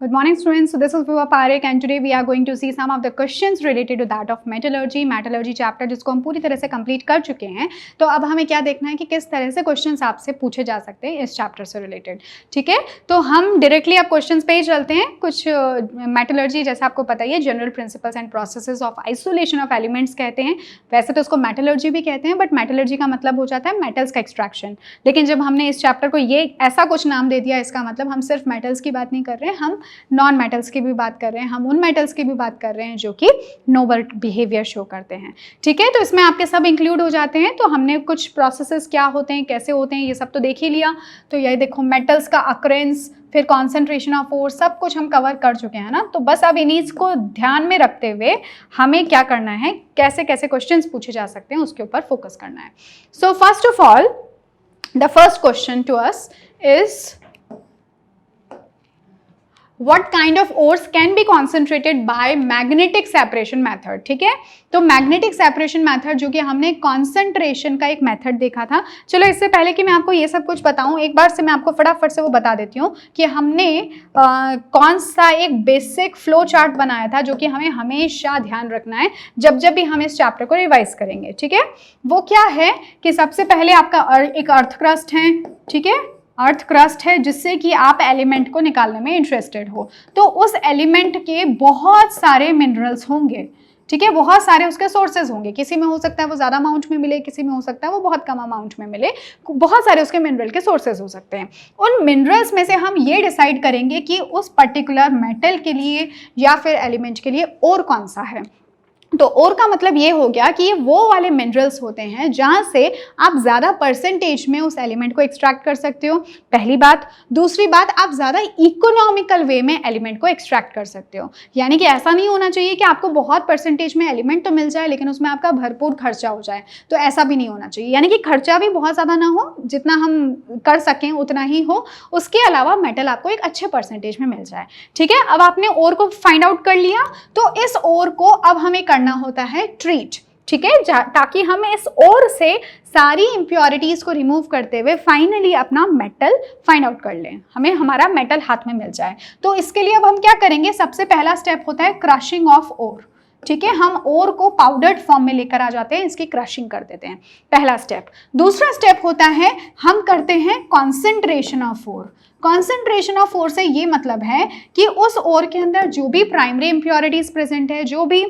Good morning students, so this is Vibha Parekh and today we are going to see some of the questions related to that of metallurgy. Metallurgy chapter जिसको हम पूरी तरह से complete कर चुके हैं, तो अब हमें क्या देखना है कि किस तरह से क्वेश्चंस आपसे पूछे जा सकते हैं इस चैप्टर से रिलेटेड। ठीक है, तो हम डायरेक्टली अब क्वेश्चंस पे ही चलते हैं। कुछ मेटलर्जी जैसे आपको पता ही है general principles and processes of isolation of elements कहते हैं, वैसे तो इसको मेटलर्जी भी कहते हैं, बट मेटलर्जी का मतलब हो जाता है मेटल्स का एक्सट्रैक्शन। लेकिन जब हमने इस चैप्टर को ये ऐसा कुछ नाम दे दिया, इसका मतलब हम सिर्फ मेटल्स की बात नहीं कर रहे हैं, हम नॉन मेटल्स की भी बात कर रहे हैं, हम उन मेटल्स की भी बात कर रहे हैं जो कि नोबल बिहेवियर शो करते हैं। ठीक है, तो इसमें आपके सब इंक्लूड हो जाते हैं। तो हमने कुछ प्रोसेसेस क्या होते हैं, कैसे होते हैं, ये सब तो देख ही लिया। तो ये देखो मेटल्स का अकरेंस, फिर कॉन्सेंट्रेशन ऑफ फोर्स, सब कुछ हम कवर कर चुके हैं ना। तो बस अब इन्हीं को ध्यान में रखते हुए हमें क्या करना है, कैसे कैसे क्वेश्चंस पूछे जा सकते हैं उसके ऊपर फोकस करना है। So first of all the first question to us is what kind of ores can be concentrated by magnetic separation method। ठीक है, तो मैग्नेटिक सेपरेशन मेथड जो कि हमने कॉन्सेंट्रेशन का एक मेथड देखा था। चलो इससे पहले कि मैं आपको ये सब कुछ बताऊं, एक बार से मैं आपको फटाफट से वो बता देती हूँ कि हमने कौन सा एक बेसिक फ्लो चार्ट बनाया था जो कि हमें हमेशा ध्यान रखना है जब जब भी हम इस चैप्टर को रिवाइज करेंगे। ठीक है, वो क्या है कि सबसे पहले आपका एक अर्थ क्रस्ट है। ठीक है, अर्थ क्रस्ट है जिससे कि आप एलिमेंट को निकालने में इंटरेस्टेड हो, तो उस एलिमेंट के बहुत सारे मिनरल्स होंगे। ठीक है, बहुत सारे उसके सोर्सेज होंगे, किसी में हो सकता है वो ज़्यादा अमाउंट में मिले, किसी में हो सकता है वो बहुत कम अमाउंट में मिले, बहुत सारे उसके मिनरल के सोर्सेज हो सकते हैं। उन मिनरल्स में से हम ये डिसाइड करेंगे कि उस पर्टिकुलर मेटल के लिए या फिर एलिमेंट के लिए और कौन सा है। तो और का मतलब ये हो गया कि ये वो वाले मिनरल्स होते हैं जहाँ से आप ज़्यादा परसेंटेज में उस एलिमेंट को एक्सट्रैक्ट कर सकते हो, पहली बात। दूसरी बात, आप ज़्यादा इकोनॉमिकल वे में एलिमेंट को एक्सट्रैक्ट कर सकते हो। यानी कि ऐसा नहीं होना चाहिए कि आपको बहुत परसेंटेज में एलिमेंट तो मिल जाए लेकिन उसमें आपका भरपूर खर्चा हो जाए, तो ऐसा भी नहीं होना चाहिए। यानी कि खर्चा भी बहुत ज़्यादा ना हो, जितना हम कर सकें उतना ही हो, उसके अलावा मेटल आपको एक अच्छे परसेंटेज में मिल जाए। ठीक है, अब आपने ओर को फाइंड आउट कर लिया, तो इस ओर को अब हमें करना होता है ट्रीट। ठीक है, ताकि हम इस ओर से सारी इंप्योरिटीज को रिमूव करते हुए फाइनली अपना मेटल फाइंड आउट कर लें, हमें हमारा मेटल हाथ में मिल जाए। तो इसके लिए अब हम क्या करेंगे, सबसे पहला स्टेप होता है क्रशिंग ऑफ ओर। ठीक है, हम ओर को पाउडर्ड फॉर्म में लेकर आ जाते हैं, इसकी क्रशिंग कर देते हैं, पहला स्टेप। दूसरा स्टेप होता है हम करते हैं concentration of ore. Concentration of ore से ये मतलब है कि उस ओर के अंदर जो भी प्राइमरी इंप्योरिटीज प्रेजेंट है, जो भी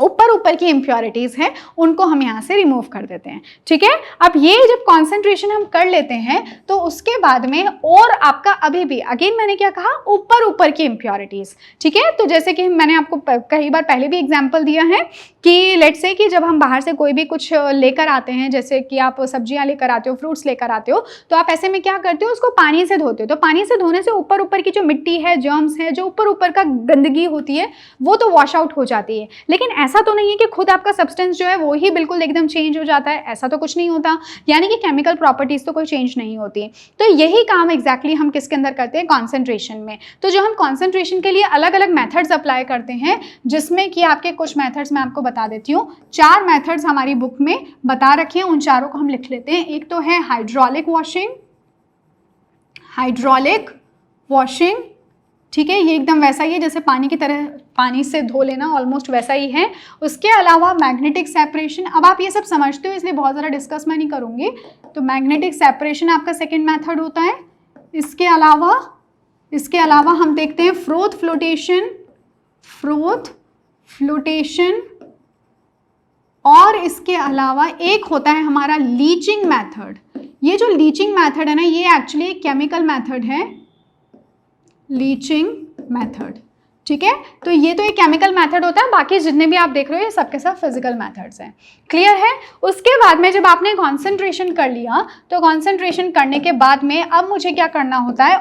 ऊपर की इंप्योरिटीज हैं, उनको हम यहाँ से रिमूव कर देते हैं। ठीक है, अब ये जब कॉन्सेंट्रेशन हम कर लेते हैं तो उसके बाद में और आपका अभी भी अगेन मैंने क्या कहा, ऊपर की इंप्योरिटीज। ठीक है, तो जैसे कि मैंने आपको कई बार पहले भी एग्जांपल दिया है कि लेट्स से कि जब हम बाहर से कोई भी कुछ लेकर आते हैं, जैसे कि आप सब्जियां लेकर आते हो, फ्रूट्स लेकर आते हो, तो आप ऐसे में क्या करते हो, उसको पानी से धोते हो। तो पानी से धोने से ऊपर की जो मिट्टी है, जर्म्स है, जो ऊपर का गंदगी होती है, वो तो वॉश आउट हो जाती है। लेकिन ऐसा तो नहीं है कि खुद आपका सब्सटेंस जो है वो ही बिल्कुल एकदम चेंज हो जाता है, ऐसा तो कुछ नहीं होता। यानी कि केमिकल प्रॉपर्टीज तो कोई चेंज नहीं होती। तो यही काम एग्जैक्टली हम किसके अंदर करते हैं, कॉन्सेंट्रेशन में। तो जो हम कॉन्सेंट्रेशन के लिए अलग अलग मेथड्स अप्लाई करते हैं, जिसमें कि आपके कुछ मेथड्स मैं आपको बता देती हूँ। 4 मेथड्स हमारी बुक में बता रखे हैं, उन चारों को हम लिख लेते हैं। एक तो है हाइड्रोलिक वॉशिंग, हाइड्रोलिक वॉशिंग। ठीक है, ये एकदम वैसा ही है जैसे पानी की तरह पानी से धो लेना, ऑलमोस्ट वैसा ही है। उसके अलावा मैग्नेटिक सेपरेशन, अब आप ये सब समझते हो इसलिए बहुत ज़्यादा डिस्कस मैं नहीं करूँगी। तो मैग्नेटिक सेपरेशन आपका सेकेंड मेथड होता है। इसके अलावा हम देखते हैं फ्रोथ फ्लोटेशन, और इसके अलावा एक होता है हमारा लीचिंग मेथड। ये जो लीचिंग मेथड है ना, ये एक्चुअली एक केमिकल मेथड है, लीचिंग मेथड। ठीक है, तो ये तो एक केमिकल मेथड होता है, बाकी जितने भी आप देख रहे हो ये सबके सब फिजिकल मेथड्स हैं। क्लियर है। उसके बाद में जब आपने कॉन्सेंट्रेशन कर लिया, तो कॉन्सेंट्रेशन करने के बाद में अब मुझे क्या करना होता है,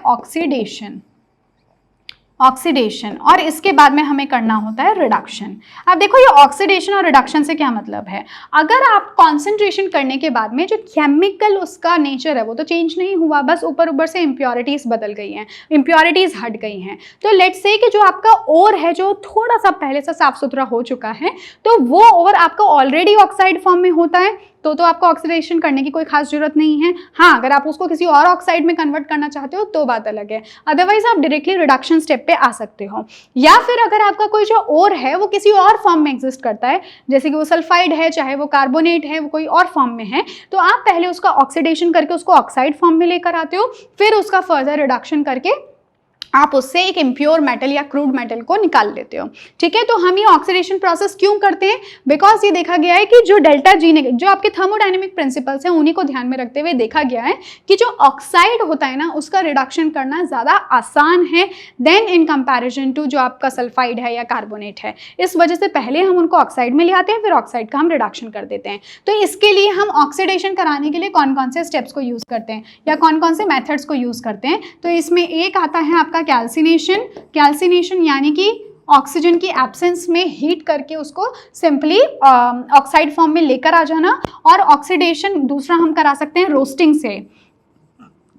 ऑक्सीडेशन, और इसके बाद में हमें करना होता है रिडक्शन। अब देखो ये ऑक्सीडेशन और रिडक्शन से क्या मतलब है, अगर आप कॉन्सेंट्रेशन करने के बाद में जो केमिकल उसका नेचर है वो तो चेंज नहीं हुआ, बस ऊपर से इंप्योरिटीज बदल गई हैं, इंप्योरिटीज हट गई हैं। तो लेट्स से कि जो आपका ओर है जो थोड़ा सा पहले से साफ सुथरा हो चुका है, तो वो ओर आपका ऑलरेडी ऑक्साइड फॉर्म में होता है, तो आपको ऑक्सीडेशन करने की कोई खास जरूरत नहीं है। हाँ, अगर आप उसको किसी और ऑक्साइड में कन्वर्ट करना चाहते हो तो बात अलग है, अदरवाइज आप डायरेक्टली रिडक्शन स्टेप पे आ सकते हो। या फिर अगर आपका कोई जो ओर है वो किसी और फॉर्म में एग्जिस्ट करता है, जैसे कि वो सल्फाइड है, चाहे वो कार्बोनेट है, वो कोई और फॉर्म में है, तो आप पहले उसका ऑक्सीडेशन करके उसको ऑक्साइड फॉर्म में लेकर आते हो, फिर उसका फर्दर रिडक्शन करके आप उससे एक इम्प्योर मेटल या क्रूड मेटल को निकाल लेते हो। ठीक है, तो हम ये ऑक्सीडेशन प्रोसेस क्यों करते हैं? बिकॉज ये देखा गया है कि जो डेल्टा जी ने जो आपके थर्मोडायनेमिक प्रिंसिपल्स हैं उन्हीं को ध्यान में रखते हुए देखा गया है कि जो ऑक्साइड होता है ना उसका रिडक्शन करना ज़्यादा आसान है देन इन कंपैरिजन टू जो आपका सल्फाइड है या कार्बोनेट है। इस वजह से पहले हम उनको ऑक्साइड में ले आते हैं, फिर ऑक्साइड का हम रिडक्शन कर देते हैं। तो इसके लिए हम ऑक्सीडेशन कराने के लिए कौन कौन से स्टेप्स को यूज़ करते हैं या कौन कौन से मेथड्स को यूज़ करते हैं? तो इसमें एक आता है आपका कैल्सिनेशन यानी कि ऑक्सीजन की एब्सेंस में हीट करके उसको सिंपली ऑक्साइड फॉर्म में लेकर आ जाना। और ऑक्सीडेशन दूसरा हम करा सकते हैं रोस्टिंग से।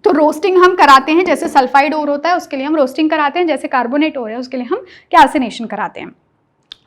तो रोस्टिंग हम कराते हैं, जैसे सल्फाइड ओर होता है उसके लिए हम रोस्टिंग कराते हैं, जैसे कार्बोनेट ओर है उसके लिए हम कैल्सिनेशन कराते हैं।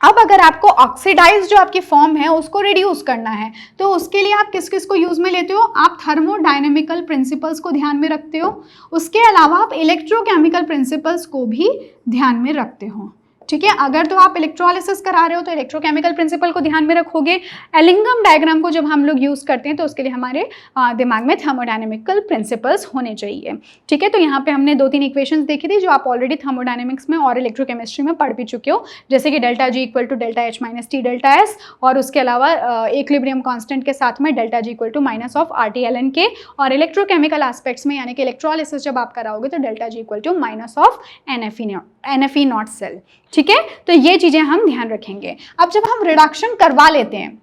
अब अगर आपको ऑक्सीडाइज जो आपकी फॉर्म है उसको रिड्यूस करना है तो उसके लिए आप किस किस को यूज में लेते हो? आप थर्मोडायनेमिकल प्रिंसिपल्स को ध्यान में रखते हो, उसके अलावा आप इलेक्ट्रोकेमिकल प्रिंसिपल्स को भी ध्यान में रखते हो। ठीक है, अगर तो आप इलेक्ट्रोलिसिस करा रहे हो तो इलेक्ट्रोकेमिकल प्रिंसिपल को ध्यान में रखोगे। एलिंगम डायग्राम को जब हम लोग यूज करते हैं तो उसके लिए हमारे दिमाग में थर्मोडायनेमिकल प्रिंसिपल्स होने चाहिए। ठीक है, तो यहाँ पे हमने 2-3 इक्वेशंस देखी थी जो आप ऑलरेडी थर्मोडायनेमिक्स में और इलेक्ट्रोकेमिस्ट्री में पढ़ भी चुके हो, जैसे कि delta G equal to delta H minus T delta S, और उसके अलावा इक्विलिब्रियम कांस्टेंट के साथ में delta G equal to minus of R T L N K, और इलेक्ट्रोकेमिकल एस्पेक्ट्स में यानी कि इलेक्ट्रोलिसिस जब आप कराओगे तो delta G equal to minus of N F E naught cell. ठीक है, तो ये चीजें हम ध्यान रखेंगे। अब जब हम रिडक्शन करवा लेते हैं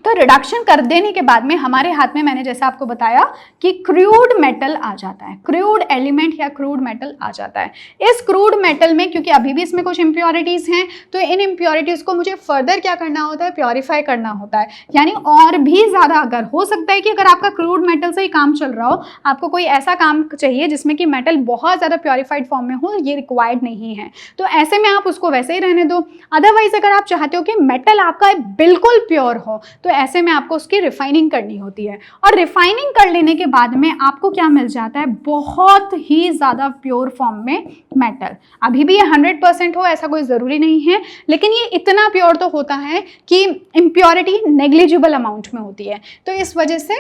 तो रिडक्शन कर देने के बाद में हमारे हाथ में, मैंने जैसा आपको बताया कि क्रूड मेटल आ जाता है, क्रूड एलिमेंट या क्रूड मेटल आ जाता है। इस क्रूड मेटल में क्योंकि अभी भी इसमें कुछ इम्प्योरिटीज हैं तो इन इम्प्योरिटीज को मुझे फर्दर क्या करना होता है? प्योरीफाई करना होता है। यानी और भी ज़्यादा, अगर हो सकता है कि अगर आपका क्रूड मेटल से ही काम चल रहा हो, आपको कोई ऐसा काम चाहिए जिसमें कि मेटल बहुत ज़्यादा प्योरीफाइड फॉर्म में हो, ये रिक्वायर्ड नहीं है, तो ऐसे में आप उसको वैसे ही रहने दो। अदरवाइज अगर आप चाहते हो कि मेटल आपका बिल्कुल प्योर हो तो ऐसे में आपको उसकी रिफाइनिंग करनी होती है, और रिफाइनिंग कर लेने के बाद में आपको क्या मिल जाता है? बहुत ही ज़्यादा प्योर फॉर्म में मेटल। अभी भी ये 100% हो ऐसा कोई ज़रूरी नहीं है, लेकिन ये इतना प्योर तो होता है कि इम्प्योरिटी नेग्लिजिबल अमाउंट में होती है, तो इस वजह से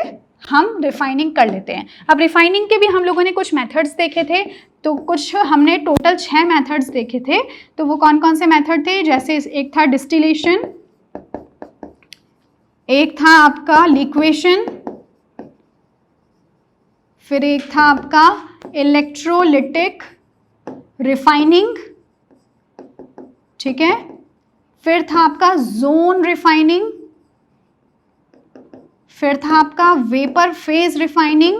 हम रिफाइनिंग कर लेते हैं। अब रिफाइनिंग के भी हम लोगों ने कुछ मेथड्स देखे थे, तो कुछ हमने टोटल 6 मेथड्स देखे थे। तो वो कौन कौन से मेथड थे? जैसे एक था डिस्टिलेशन, एक था आपका लिक्वेशन, फिर एक था आपका इलेक्ट्रोलिटिक रिफाइनिंग, ठीक है, फिर था आपका जोन रिफाइनिंग, फिर था आपका वेपर फेज रिफाइनिंग,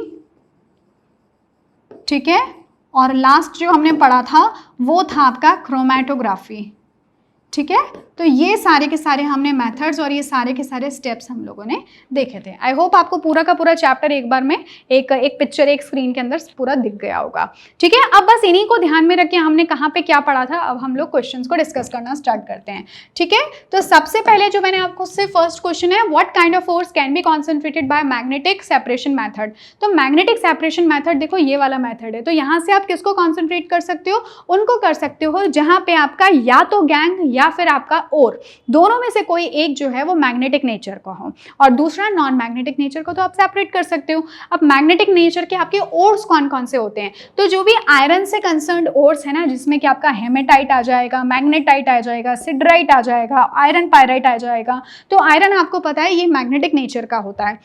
ठीक है, और लास्ट जो हमने पढ़ा था वो था आपका क्रोमैटोग्राफी। ठीक है, तो ये सारे के सारे हमने मेथड्स और ये सारे के सारे स्टेप्स हम लोगों ने देखे थे। आई होप आपको पूरा का पूरा चैप्टर एक बार में एक पिक्चर एक स्क्रीन के अंदर पूरा दिख गया होगा। ठीक है, अब बस इन्हीं को ध्यान में रखिए हमने कहाँ पे क्या पढ़ा था। अब हम लोग क्वेश्चंस को डिस्कस करना स्टार्ट करते हैं। ठीक है, तो सबसे पहले जो मैंने आपको से फर्स्ट क्वेश्चन है, what kind of force can be concentrated by magnetic separation method. तो मैग्नेटिक सेपरेशन मैथड देखो ये वाला मैथड है, तो यहाँ से आप किसको कॉन्सेंट्रेट कर सकते हो? उनको कर सकते हो जहाँ पे आपका या तो गैंग या फिर आपका ओर, दोनों में से कोई एक जो है वो मैग्नेटिक नेचर का हो और दूसरा नॉन मैग्नेटिक नेचर को, तो आप सेपरेट कर सकते हो। अब मैग्नेटिक नेचर के आपके ओर्स कौन कौन से होते हैं? तो जो भी आयरन से कंसर्न्ड ओर्स है ना, जिसमें कि आपका हेमेटाइट आ जाएगा, मैग्नेटाइट आ जाएगा, सिडराइट आ जाएगा, आयरन पायराइट आ जाएगा। तो आयरन आपको पता है ये मैग्नेटिक नेचर का होता है,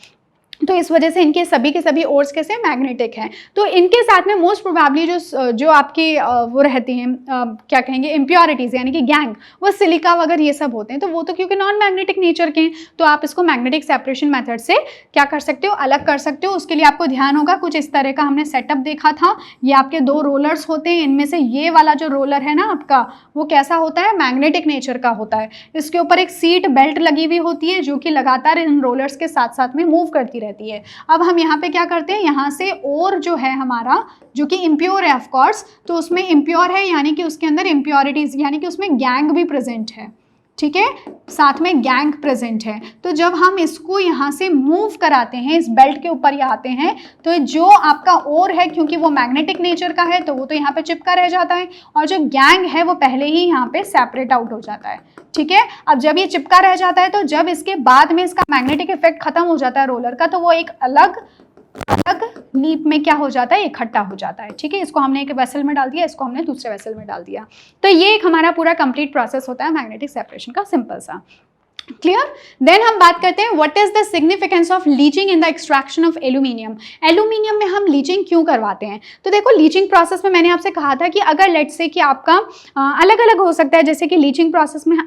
तो इस वजह से इनके सभी के सभी ओर्स कैसे मैग्नेटिक हैं। तो इनके साथ में मोस्ट प्रोबेबली जो आपकी वो रहती हैं क्या कहेंगे इम्प्योरिटीज़ यानी कि गैंग, वो सिलिका वगैरह ये सब होते हैं। तो वो तो क्योंकि नॉन मैग्नेटिक नेचर के हैं, तो आप इसको मैग्नेटिक सेपरेशन मेथड से क्या कर सकते हो? अलग कर सकते हो। उसके लिए आपको ध्यान होगा कुछ इस तरह का हमने सेटअप देखा था। ये आपके 2 रोलर्स होते हैं, इनमें से ये वाला जो रोलर है ना आपका, वो कैसा होता है? मैग्नेटिक नेचर का होता है। इसके ऊपर एक सीट बेल्ट लगी हुई होती है जो कि लगातार इन रोलर्स के साथ साथ में मूव करती रहती है। अब हम यहाँ पे क्या करते हैं, यहाँ से और जो है हमारा जो कि इम्प्योर है ऑफ कोर्स, तो उसमें इम्प्योर है यानी कि उसके अंदर इम्प्योरिटीज यानी कि उसमें गैंग भी प्रेजेंट है। ठीक है, साथ में गैंग प्रेजेंट है। तो जब हम इसको यहाँ से मूव कराते हैं, इस बेल्ट के ऊपर ये आते हैं, तो जो आपका ओर है क्योंकि वो मैग्नेटिक नेचर का है तो वो तो यहाँ पे चिपका रह जाता है, और जो गैंग है वो पहले ही यहाँ पे सेपरेट आउट हो जाता है। ठीक है, अब जब ये चिपका रह जाता है तो जब इसके बाद में इसका मैग्नेटिक इफेक्ट खत्म हो जाता है रोलर का, तो वो एक अलग लीप में क्या हो जाता है, इकट्ठा हो जाता है। ठीक है, इसको हमने एक वेसल में डाल दिया, इसको हमने दूसरे वेसल में डाल दिया। तो ये एक हमारा पूरा कंप्लीट प्रोसेस होता है मैग्नेटिक सेपरेशन का, सिंपल सा। क्लियर। देन हम बात करते हैं what is the significance of leaching in the extraction of aluminium. Aluminium में हम लीचिंग क्यों करवाते हैं? तो देखो, लीचिंग प्रोसेस में मैंने आपसे कहा था कि अगर लेट्स से कि आपका अलग अलग हो सकता है, जैसे कि लीचिंग प्रोसेस में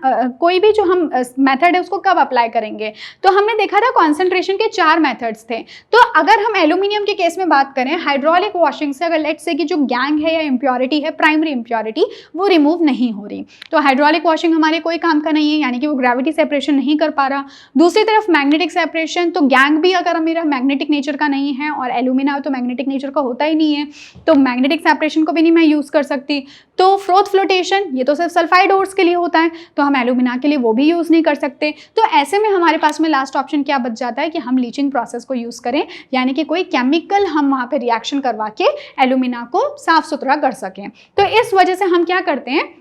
कोई भी जो हम मेथड है उसको कब अप्लाई करेंगे, तो हमने देखा था कॉन्सेंट्रेशन के 4 मेथड्स थे। तो अगर हम एल्यूमिनियम के केस में बात करें, हाइड्रोलिक वॉशिंग से अगर लेट्स से कि जो गैंग है या इम्प्योरिटी है, प्राइमरी इम्प्योरिटी, वो रिमूव नहीं हो रही, तो हाइड्रोलिक वॉशिंग हमारे कोई काम का नहीं है, यानी कि वो ग्रेविटी सेपरेशन नहीं कर पा रहा। दूसरी तरफ मैग्नेटिक सेपरेशन, तो गैंग भी अगर मेरा मैग्नेटिक नेचर का नहीं है और एल्यूमिना तो मैग्नेटिक नेचर का होता ही नहीं है, तो मैग्नेटिक सेपरेशन को भी नहीं मैं यूज कर सकती। तो फ्रोथ फ्लोटेशन, ये तो सिर्फ सल्फाइड ओर्स के लिए होता है, तो हम एल्यूमिना के लिए वो भी यूज नहीं कर सकते। तो ऐसे में हमारे पास में लास्ट ऑप्शन क्या बच जाता है कि हम लीचिंग प्रोसेस को यूज करें, यानी कि कोई केमिकल हम वहां पे रिएक्शन करवा के एल्यूमिना को साफ सुथरा कर सकें। तो इस वजह से हम क्या करते हैं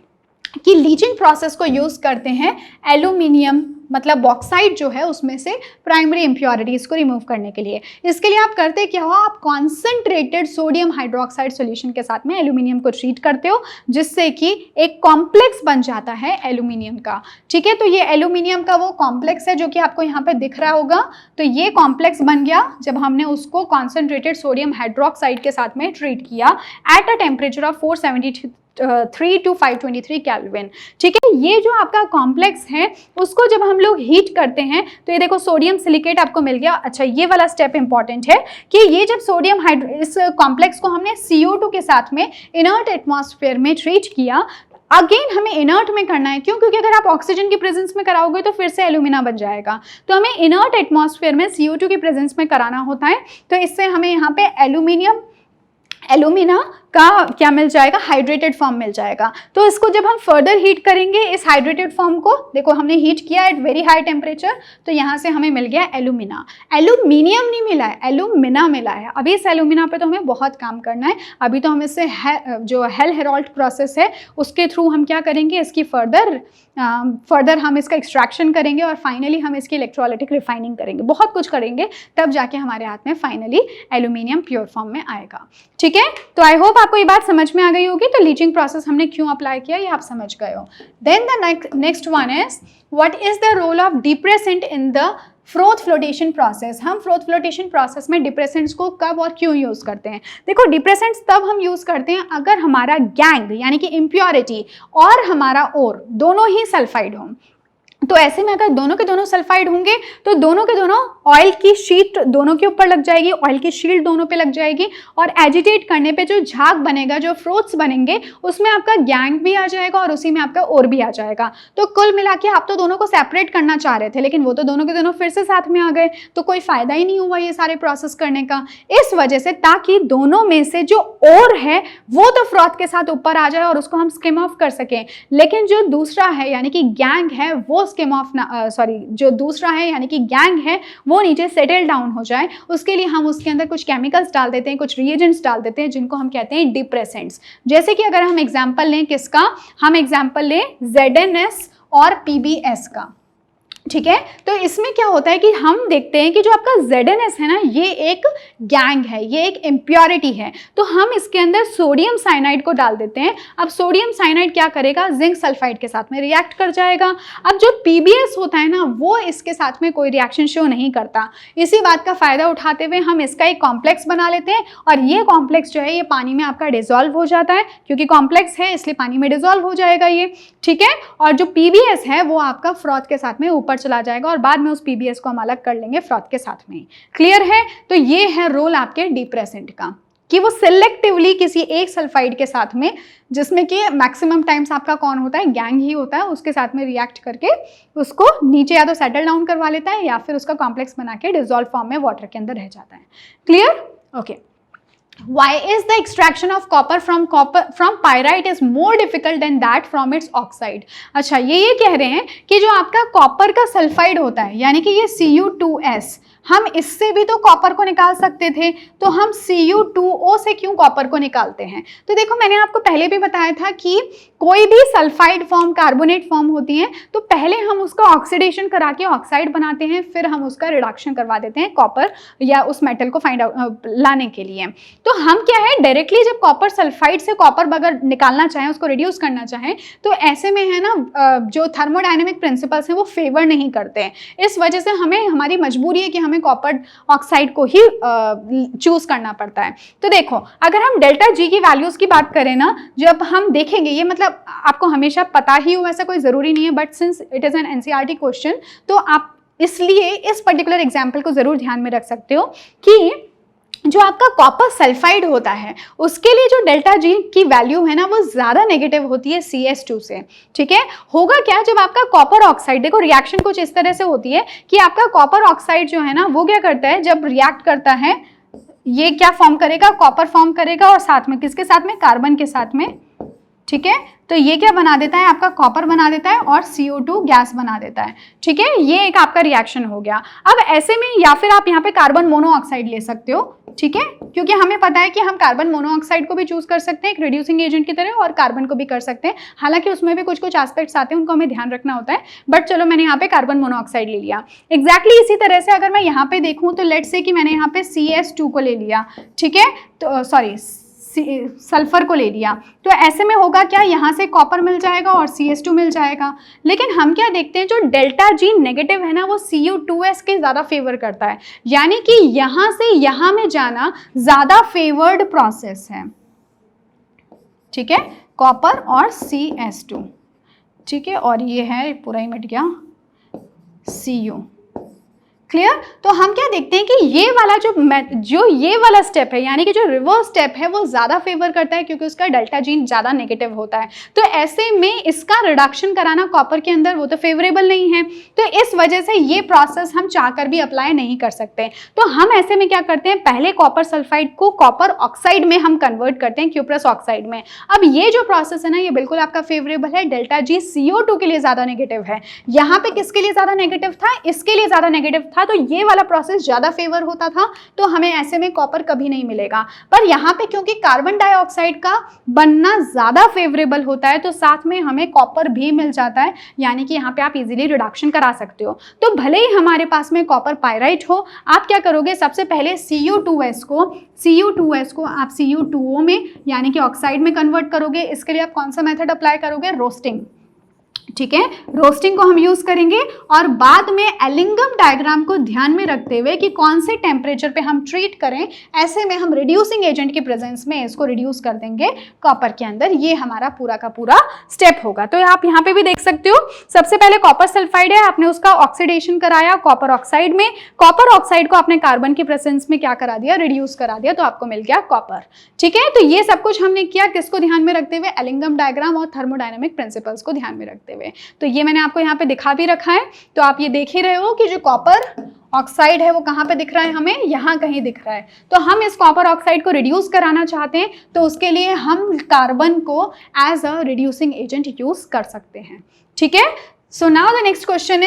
कि लीचिंग प्रोसेस को यूज करते हैं एल्यूमिनियम, मतलब बॉक्साइड जो है उसमें से प्राइमरी इम्प्योरिटीज को रिमूव करने के लिए। इसके लिए आप करते क्या हो, आप कॉन्सेंट्रेटेड सोडियम हाइड्रोक्साइड सॉल्यूशन के साथ में एल्यूमिनियम को ट्रीट करते हो, जिससे कि एक कॉम्प्लेक्स बन जाता है एल्यूमिनियम का। ठीक है, तो ये एल्यूमिनियम का वो कॉम्प्लेक्स है जो कि आपको यहाँ पे दिख रहा होगा। तो ये कॉम्प्लेक्स बन गया जब हमने उसको कॉन्सेंट्रेटेड सोडियम हाइड्रोक्साइड के साथ में ट्रीट किया eight a temperature of 473 to 523 kelvin. ठीक है, ये जो आपका कॉम्प्लेक्स है उसको जब हम लोग हीट करते हैं, तो ये देखो सोडियम सिलिकेट आपको मिल गया। अच्छा, ये वाला स्टेप इंपॉर्टेंट है कि ये जब सोडियम इस कॉम्प्लेक्स को हमने CO2 के साथ में इनर्ट एटमॉस्फेयर में ट्रीट किया, अगेन हमें इनर्ट में करना है। क्यों? क्योंकि अगर आप ऑक्सीजन की प्रेजेंस में कराओगे तो फिर से एल्यूमिना बन जाएगा, तो हमें इनर्ट एटमॉस्फेयर में CO2 की प्रेजेंस में कराना होता है। तो इससे हमें यहाँ पे एल्यूमिना का क्या मिल जाएगा, हाइड्रेटेड फॉर्म मिल जाएगा। तो इसको जब हम फर्दर हीट करेंगे, इस हाइड्रेटेड फॉर्म को देखो हमने हीट किया एट वेरी हाई टेम्परेचर, तो यहाँ से हमें मिल गया एल्यूमिना। एल्यूमिनियम नहीं मिला है, एल्यूमिना मिला है। अभी इस एल्यूमिना पे तो हमें बहुत काम करना है। अभी तो हम इससे जो हेल-हेरोल्ट प्रोसेस है उसके थ्रू हम क्या करेंगे, इसकी फर्दर हम इसका एक्सट्रैक्शन करेंगे और फाइनली हम इसकी इलेक्ट्रोलाइटिक रिफाइनिंग करेंगे, बहुत कुछ करेंगे, तब जाके हमारे हाथ में फाइनली एल्यूमिनियम प्योर फॉर्म में आएगा। ठीक है, तो आई होप आपको ये बात समझ में आ गई होगी। तो लीचिंग प्रोसेस हमने क्यों अप्लाई किया ये आप समझ गए हो। Then the next one is what is the role of depressant in the froth flotation process. हम फ्रोथ फ्लोटेशन प्रोसेस में डिप्रेसेंट्स को कब और क्यों यूज़ करते हैं? देखो, डिप्रेसेंट्स तब हम यूज़ करते हैं अगर हमारा गैंग यानी कि इम्प्योरिटी और हमारा ओर दोनों ही सल्फाइड हों। तो ऐसे में अगर दोनों के दोनों सल्फाइड होंगे तो दोनों के दोनों ऑयल की शीट दोनों के ऊपर लग जाएगी, ऑयल की शील्ड दोनों पे लग जाएगी, और एजिटेट करने पे जो झाग बनेगा, जो फ्रोथ्स बनेंगे, उसमें आपका गैंग भी आ जाएगा और उसी में आपका ओर भी आ जाएगा। तो कुल मिला के आप तो दोनों को सेपरेट करना चाह रहे थे, लेकिन वो तो दोनों के दोनों फिर से साथ में आ गए, तो कोई फायदा ही नहीं हुआ ये सारे प्रोसेस करने का। इस वजह से ताकि दोनों में से जो ओर है वो तो फ्रॉथ के साथ ऊपर आ जाए और उसको हम स्किम ऑफ कर सकें, लेकिन जो दूसरा है यानी कि गैंग है वो जो दूसरा है यानी कि गैंग है वो नीचे सेटल डाउन हो जाए, उसके लिए हम उसके अंदर कुछ केमिकल्स डाल देते हैं, कुछ रिएजेंट्स डाल देते हैं, जिनको हम कहते हैं डिप्रेसेंट्स। जैसे कि अगर हम एग्जांपल लें किसका, हम एग्जांपल लें ZNS और PBS का। ठीक है, तो इसमें क्या होता है कि हम देखते हैं कि जो आपका ZNS है ना, ये एक गैंग है, ये एक इम्प्योरिटी है, तो हम इसके अंदर सोडियम साइनाइड को डाल देते हैं। अब सोडियम साइनाइड क्या करेगा, जिंक सल्फाइड के साथ में रिएक्ट कर जाएगा। अब जो PBS होता है ना, वो इसके साथ में कोई रिएक्शन शो नहीं करता। इसी बात का फायदा उठाते हुए हम इसका एक कॉम्प्लेक्स बना लेते हैं, और ये कॉम्प्लेक्स जो है ये पानी में आपका डिजोल्व हो जाता है, क्योंकि कॉम्प्लेक्स है इसलिए पानी में डिजोल्व हो जाएगा ये। ठीक है, और जो PBS है वो आपका फ्रॉथ के साथ में ऊपर चला जाएगा और बाद में उस PBS को हम अलग कर लेंगे फ्रॉथ के साथ में। क्लियर है? तो ये है रोल आपके डिप्रेसेंट का, कि वो सिलेक्टिवली किसी एक सल्फाइड के साथ में, जिसमें कि मैक्सिमम टाइम्स आपका कौन होता है, गैंग ही होता है, उसके साथ में रिएक्ट करके उसको नीचे या तो सेटल डाउन करवा लेता है या फिर उसका कॉम्प्लेक्स बना के डिजोल्व फॉर्म में वाटर के अंदर रह जाता है। Clear? Okay. Why is the extraction of copper from pyrite is more difficult than that from its oxide? अच्छा, ये कह रहे हैं कि जो आपका कॉपर का सल्फाइड होता है, यानी कि ये Cu2S, हम इससे भी तो कॉपर को निकाल सकते थे, तो हम Cu2O से क्यों कॉपर को निकालते हैं? तो देखो, मैंने आपको पहले भी बताया था कि कोई भी सल्फाइड फॉर्म, कार्बोनेट फॉर्म होती है, तो पहले हम उसका ऑक्सीडेशन करा के ऑक्साइड बनाते हैं, फिर हम उसका रिडक्शन करवा देते हैं कॉपर या उस मेटल को फाइंड आउट लाने के लिए। तो हम क्या है, डायरेक्टली जब कॉपर सल्फाइड से कॉपर अगर निकालना चाहें, उसको रिड्यूस करना चाहें, तो ऐसे में है ना, जो थर्मोडायनेमिक प्रिंसिपल्स हैं वो फेवर नहीं करते हैं। इस वजह से हमें, हमारी मजबूरी है कि हमें कॉपर ऑक्साइड को ही चूज करना पड़ता है। तो देखो, अगर हम डेल्टा जी की वैल्यूज की बात करें ना, जब हम देखेंगे, ये मतलब आपको हमेशा पता ही हो ऐसा कोई जरूरी नहीं है, but since it is an NCERT question, तो आप इसलिए इस पर्टिकुलर एग्जाम्पल को जरूर ध्यान में रख सकते हो कि जो आपका कॉपर सल्फाइड होता है, उसके लिए जो डेल्टा जी की वैल्यू है ना, वो ज़्यादा नेगेटिव होती है CS2 से। ठीक है, होगा क्या, जब आपका कॉपर ऑक्साइड, देखो रिएक्शन कुछ इस तरह से होती है कि आपका कॉपर ऑक्साइड जो है ना, वो क्या करता है, जब रिएक्ट करता है, ये क्या फॉर्म करेगा, कॉपर फॉर्म करेगा, और साथ में किसके साथ में, कार्बन के साथ में। ठीक है, तो ये क्या बना देता है, आपका कॉपर बना देता है और CO2 गैस बना देता है। ठीक है, ये एक आपका रिएक्शन हो गया। अब ऐसे में, या फिर आप यहाँ पे कार्बन मोनोऑक्साइड ले सकते हो। ठीक है, क्योंकि हमें पता है कि हम कार्बन मोनोऑक्साइड को भी चूज कर सकते हैं एक रिड्यूसिंग एजेंट की तरह, और कार्बन को भी कर सकते हैं। हालांकि उसमें भी कुछ कुछ एस्पेक्ट्स आते हैं, उनको हमें ध्यान रखना होता है, बट चलो मैंने यहाँ पे कार्बन मोनोऑक्साइड ले लिया। एग्जैक्टली इसी तरह से अगर मैं यहाँ पे देखूँ, तो लेट्स से कि मैंने यहाँ पे CS2 को ले लिया। ठीक है, तो सॉरी, सल्फर को ले लिया, तो ऐसे में होगा क्या, यहाँ से कॉपर मिल जाएगा और CS2 मिल जाएगा। लेकिन हम क्या देखते हैं, जो डेल्टा जी नेगेटिव है ना, वो Cu2S के ज़्यादा फेवर करता है, यानी कि यहाँ से यहाँ में जाना ज़्यादा फेवर्ड प्रोसेस है। ठीक है, कॉपर और CS2। ठीक है, और ये है पूरा ही मिट गया, Cu। क्लियर। तो हम क्या देखते हैं कि ये वाला जो ये वाला स्टेप है, यानी कि जो रिवर्स स्टेप है, वो ज़्यादा फेवर करता है, क्योंकि उसका डेल्टा जी ज़्यादा नेगेटिव होता है। तो ऐसे में इसका रिडक्शन कराना कॉपर के अंदर वो तो फेवरेबल नहीं है, तो इस वजह से ये प्रोसेस हम चाहकर भी अप्लाई नहीं कर सकते। तो हम ऐसे में क्या करते हैं, पहले कॉपर सल्फाइड को कॉपर ऑक्साइड में हम कन्वर्ट करते हैं, क्यूप्रस ऑक्साइड में। अब ये जो प्रोसेस है ना, ये बिल्कुल आपका फेवरेबल है, डेल्टा जी CO2 के लिए ज़्यादा नेगेटिव है। यहाँ पे किसके लिए ज़्यादा नेगेटिव था, इसके लिए ज़्यादा नेगेटिव था, तो ये वाला प्रोसेस ज्यादा फेवर होता था, तो हमें ऐसे में कॉपर कभी नहीं मिलेगा। पर यहाँ पे क्योंकि कार्बन डाइऑक्साइड का बनना ज्यादा फेवरेबल होता है, तो साथ में हमें कॉपर भी मिल जाता है, यानी कि यहाँ पे आप इजीली रिडक्शन करा सकते हो। तो भले ही हमारे पास में कॉपर पायराइट हो, आप क्या करोगे, सबसे पहले Cu2S को आप Cu2O में, यानी कि ऑक्साइड में कन्वर्ट करोगे। इसके लिए आप कौन सा मेथड अप्लाई करोगे, रोस्टिंग। ठीक है, रोस्टिंग को हम यूज करेंगे, और बाद में एलिंगम डायग्राम को ध्यान में रखते हुए कि कौन से टेम्परेचर पे हम ट्रीट करें, ऐसे में हम रिड्यूसिंग एजेंट के प्रेजेंस में इसको रिड्यूस कर देंगे कॉपर के अंदर। ये हमारा पूरा का पूरा स्टेप होगा। तो आप यहाँ पे भी देख सकते हो, सबसे पहले कॉपर सल्फाइड है, आपने उसका ऑक्सीडेशन कराया कॉपर ऑक्साइड में, कॉपर ऑक्साइड को आपने कार्बन के प्रेजेंस में क्या करा दिया, रिड्यूस करा दिया, तो आपको मिल गया कॉपर। ठीक है, तो ये सब कुछ हमने किया किसको ध्यान में रखते हुए, एलिंगम डायग्राम और थर्मोडायनेमिक प्रिंसिपल्स को ध्यान में रखते हुए। तो ये मैंने आपको यहाँ पे दिखा भी रखा है, तो आप ये देख ही रहे हो कि जो कॉपर ऑक्साइड है वो कहाँ पे दिख रहा है, हमें यहाँ कहीं दिख रहा है। तो हम इस कॉपर ऑक्साइड को रिड्यूस कराना चाहते हैं, तो उसके लिए हम कार्बन को as a reducing agent use कर सकते हैं। ठीक है, so now the next question